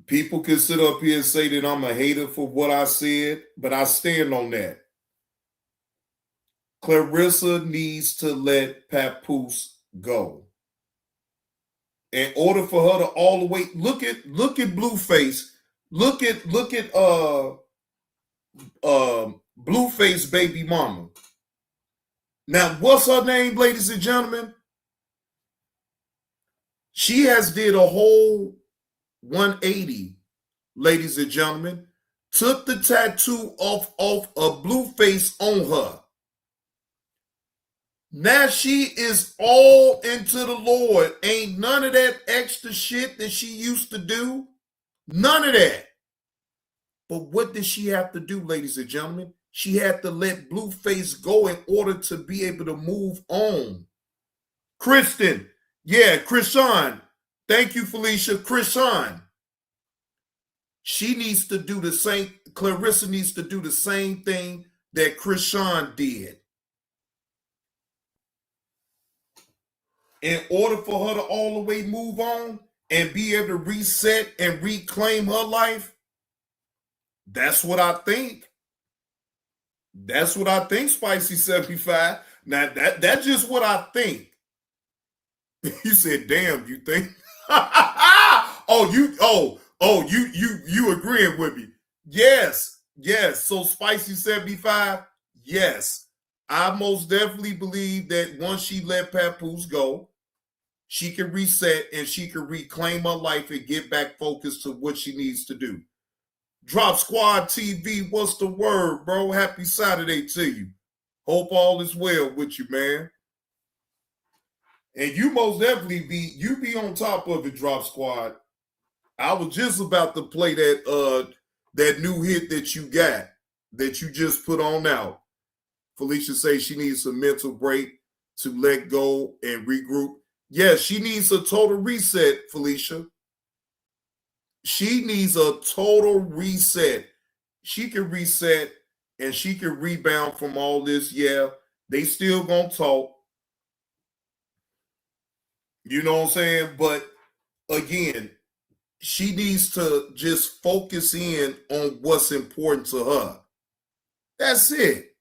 People can sit up here and say that I'm a hater for what I said, but I stand on that. Claressa needs to let Papoose go. In order for her to all the way look at Blueface, look at Blueface baby mama. Now, what's her name, ladies and gentlemen? She has did a whole 180, ladies and gentlemen. Took the tattoo off a Blueface on her. Now she is all into the Lord. Ain't none of that extra shit that she used to do. None of that. But what did she have to do, ladies and gentlemen? She had to let Blueface go in order to be able to move on. Kristen, yeah, Krishan. Thank you, Felicia. Krishan. She needs to do the same. Claressa needs to do the same thing that Krishan did. In order for her to all the way move on and be able to reset and reclaim her life, that's what I think. That's what I think, Spicy 75. Now that's just what I think. You said, "Damn, you think?" you agreeing with me? Yes. So Spicy 75, yes. I most definitely believe that once she let Papoose go, she can reset and she can reclaim her life and get back focused to what she needs to do. Drop Squad TV, what's the word, bro? Happy Saturday to you. Hope all is well with you, man. And you most definitely be on top of it, Drop Squad. I was just about to play that new hit that you got, that you just put on out. Felicia says she needs a mental break to let go and regroup. Yes, she needs a total reset, Felicia. She needs a total reset. She can reset and she can rebound from all this. Yeah, they still gonna talk. You know what I'm saying? But again, she needs to just focus in on what's important to her. That's it.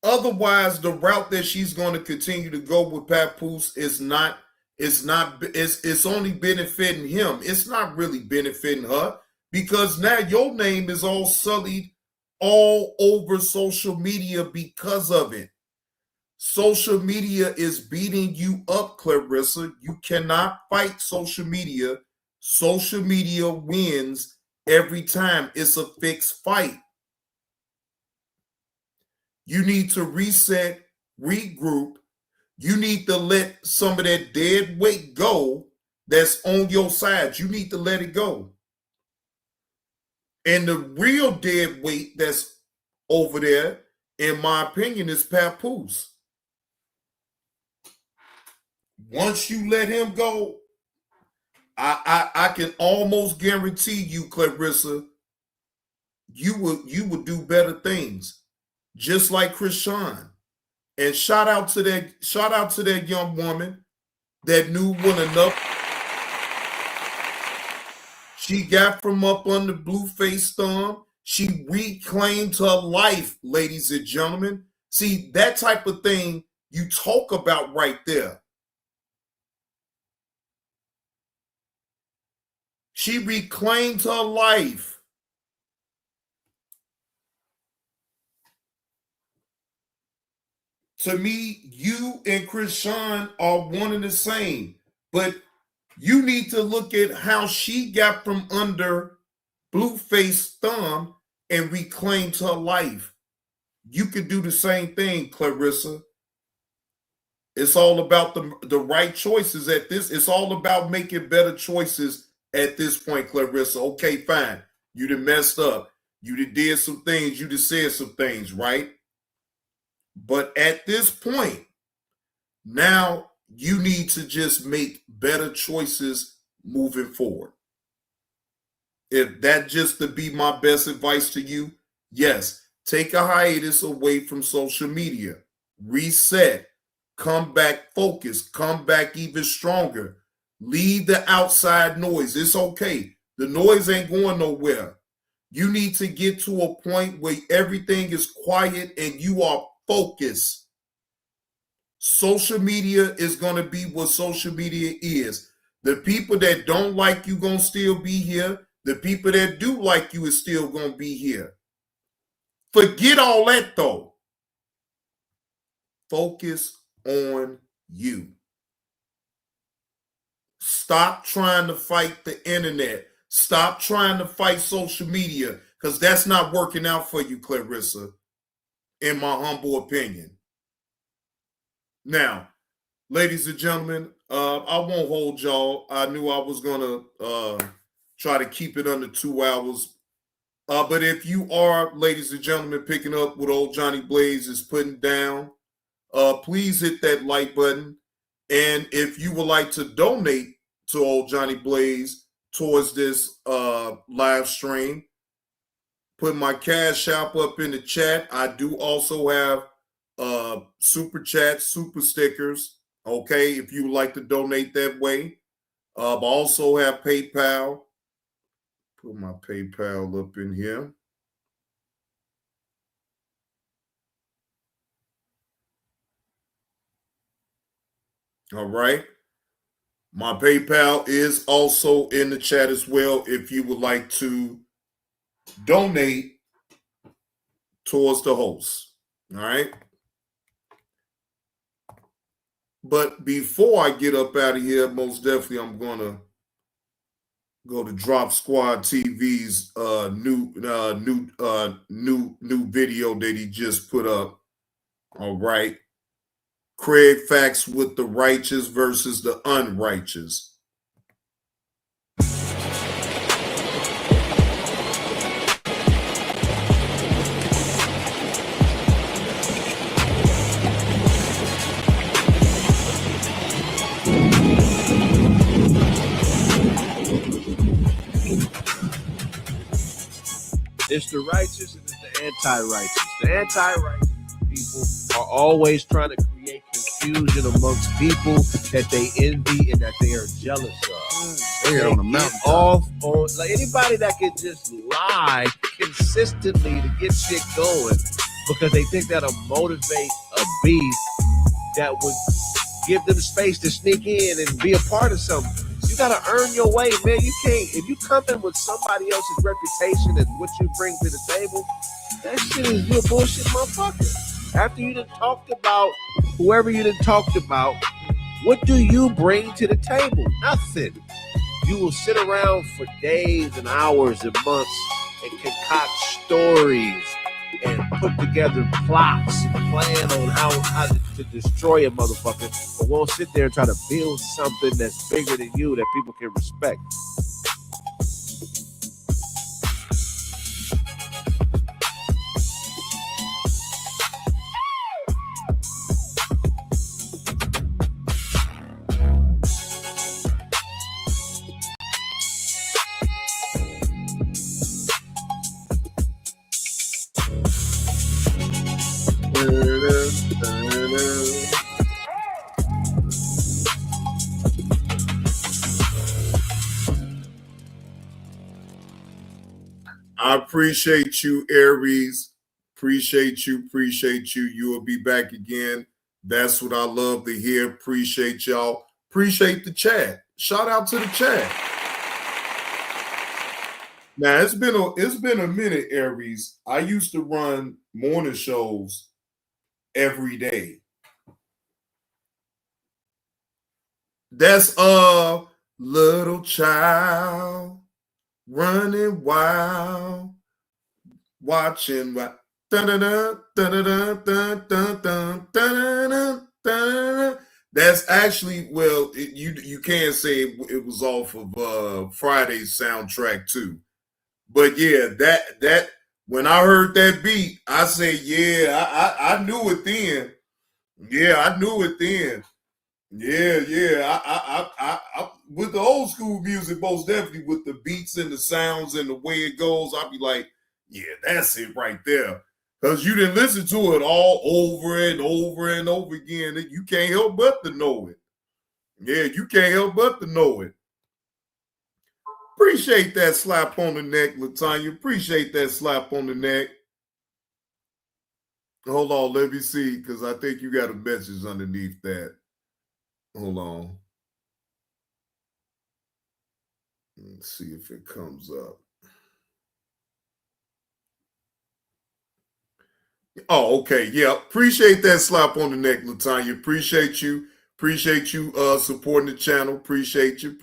Otherwise, the route that she's going to continue to go with Papoose is not, it's only benefiting him. It's not really benefiting her, because now your name is all sullied all over social media because of it. Social media is beating you up, Claressa. You cannot fight social media. Social media wins every time. It's a fixed fight. You need to reset, regroup. You need to let some of that dead weight go that's on your side. You need to let it go. And the real dead weight that's over there, in my opinion, is Papoose. Once you let him go, I can almost guarantee you, Claressa, you would do better things. Just like Krishan. And shout out to that young woman that knew when enough she got from up under Blueface thumb. She reclaimed her life, ladies and gentlemen. See, that type of thing you talk about right there. She reclaimed her life. To me, you and Krishan are one and the same. But you need to look at how she got from under Blueface thumb and reclaimed her life. You could do the same thing, Claressa. It's all about the right choices at this. It's all about making better choices at this point, Claressa. Okay, fine. You done messed up. You done did some things. You done said some things, right? But at this point, now you need to just make better choices moving forward. If that just to be my best advice to you, yes, take a hiatus away from social media. Reset. Come back focused. Come back even stronger. Leave the outside noise. It's okay. The noise ain't going nowhere. You need to get to a point where everything is quiet and you are focused. Social media is going to be what social media is. The people that don't like you going to still be here. The people that do like you is still going to be here. Forget all that though. Focus on you. Stop trying to fight the internet. Stop trying to fight social media, because that's not working out for you, Claressa, in my humble opinion. Now, ladies and gentlemen, I won't hold y'all. I knew I was going to try to keep it under 2 hours. But if you are, ladies and gentlemen, picking up what old Johnny Blaze is putting down, please hit that like button. And if you would like to donate to old Johnny Blaze towards this live stream, put my Cash App up in the chat. I do also have super chats, super stickers. Okay, if you would like to donate that way. I also have PayPal. Put my PayPal up in here. All right. My PayPal is also in the chat as well if you would like to donate towards the host. All right. But before I get up out of here, most definitely I'm going to Go to Drop Squad TV's new video that he just put up. All right. Craig Facts with the righteous versus the unrighteous. It's the righteous and it's the anti-righteous. The anti-righteous people are always trying to create confusion amongst people that they envy and that they are jealous of. They on the get mountain off on like anybody that can just lie consistently to get shit going because they think that'll motivate a beef that would give them space to sneak in and be a part of something. You gotta earn your way, man. You can't, if you come in with somebody else's reputation and what you bring to the table, that shit is you a bullshit motherfucker. After you done talked about whoever you done talked about, what do you bring to the table? Nothing. You will sit around for days and hours and months and concoct stories and put together plots and plan on how to destroy a motherfucker, but won't sit there and try to build something that's bigger than you that people can respect. I appreciate you, Aries. Appreciate you. You will be back again. That's what I love to hear. Appreciate y'all. Appreciate the chat. Shout out to the chat. Now it's been a minute, Aries. I used to run morning shows every day. That's a little child running wild, watching. That's actually, well, you can say it was off of Friday's soundtrack too. But yeah, that when I heard that beat, I said, yeah, I knew it then. Yeah, I knew it then. Yeah. I with the old school music, most definitely with the beats and the sounds and the way it goes, I'll be like, yeah, that's it right there. Because you didn't listen to it all over and over and over again. You can't help but to know it. Yeah, you can't help but to know it. Appreciate that slap on the neck, LaTanya. Appreciate that slap on the neck. Hold on, let me see, because I think you got a message underneath that. Hold on. Let's see if it comes up. Oh, okay. Yeah. Appreciate that slap on the neck, LaTanya. Appreciate you. Appreciate you supporting the channel. Appreciate you.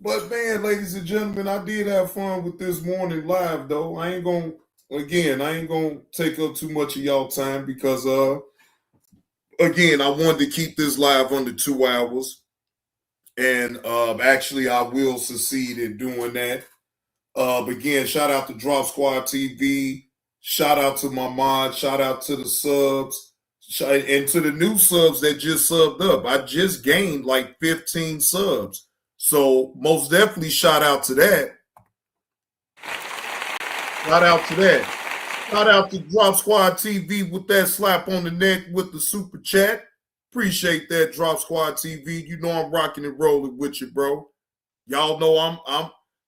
But man, ladies and gentlemen, I did have fun with this morning live, though. I ain't gonna take up too much of y'all time because again, I wanted to keep this live under 2 hours. And actually I will succeed in doing that. Again, shout out to Drop Squad TV. Shout out to my mod. Shout out to the subs. And to the new subs that just subbed up. I just gained like 15 subs. So most definitely shout out to that. Shout out to Drop Squad TV with that slap on the neck with the super chat. Appreciate that, Drop Squad TV. You know I'm rocking and rolling with you, bro. Y'all know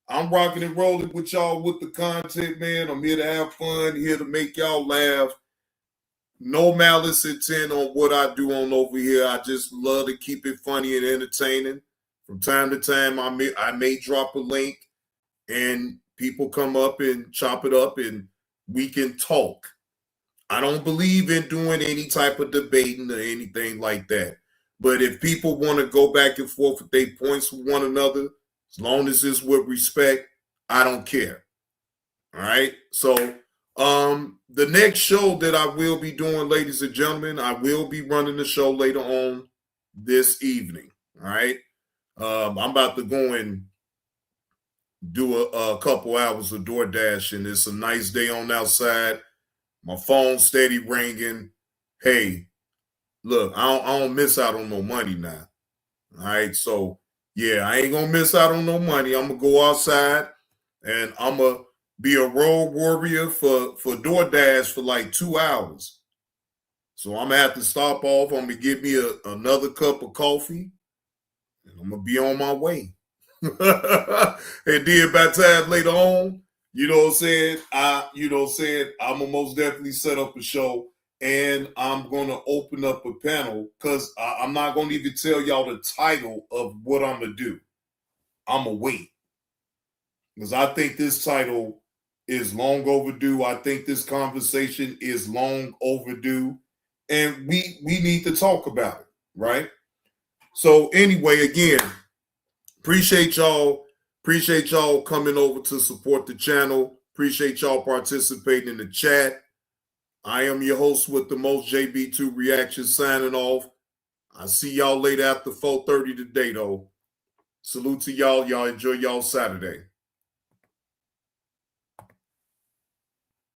I'm rocking and rolling with y'all with the content, man. I'm here to have fun, here to make y'all laugh. No malice intent on what I do on over here. I just love to keep it funny and entertaining. From time to time, I may drop a link and people come up and chop it up and we can talk. I don't believe in doing any type of debating or anything like that. But if people want to go back and forth with their points with one another, as long as it's with respect, I don't care. All right. So the next show that I will be doing, ladies and gentlemen, I will be running the show later on this evening. All right. I'm about to go and do a couple hours of DoorDash, and it's a nice day on outside. My phone's steady ringing. Hey, look, I don't miss out on no money now. All right. So, yeah, I ain't going to miss out on no money. I'm going to go outside, and I'm going to be a road warrior for DoorDash for like 2 hours. So I'm going to have to stop off. I'm going to get me another cup of coffee, and I'm going to be on my way. And then by the time later on, you know what I'm saying? I'm going to most definitely set up a show, and I'm going to open up a panel, because I'm not going to even tell y'all the title of what I'm going to do. I'm going to wait. Because I think this title is long overdue. I think this conversation is long overdue. And we need to talk about it, right? So anyway, again, appreciate y'all. Appreciate y'all coming over to support the channel. Appreciate y'all participating in the chat. I am your host with the most, JB2reactions, signing off. I'll see y'all later after 4:30 today, though. Salute to y'all. Y'all enjoy y'all Saturday.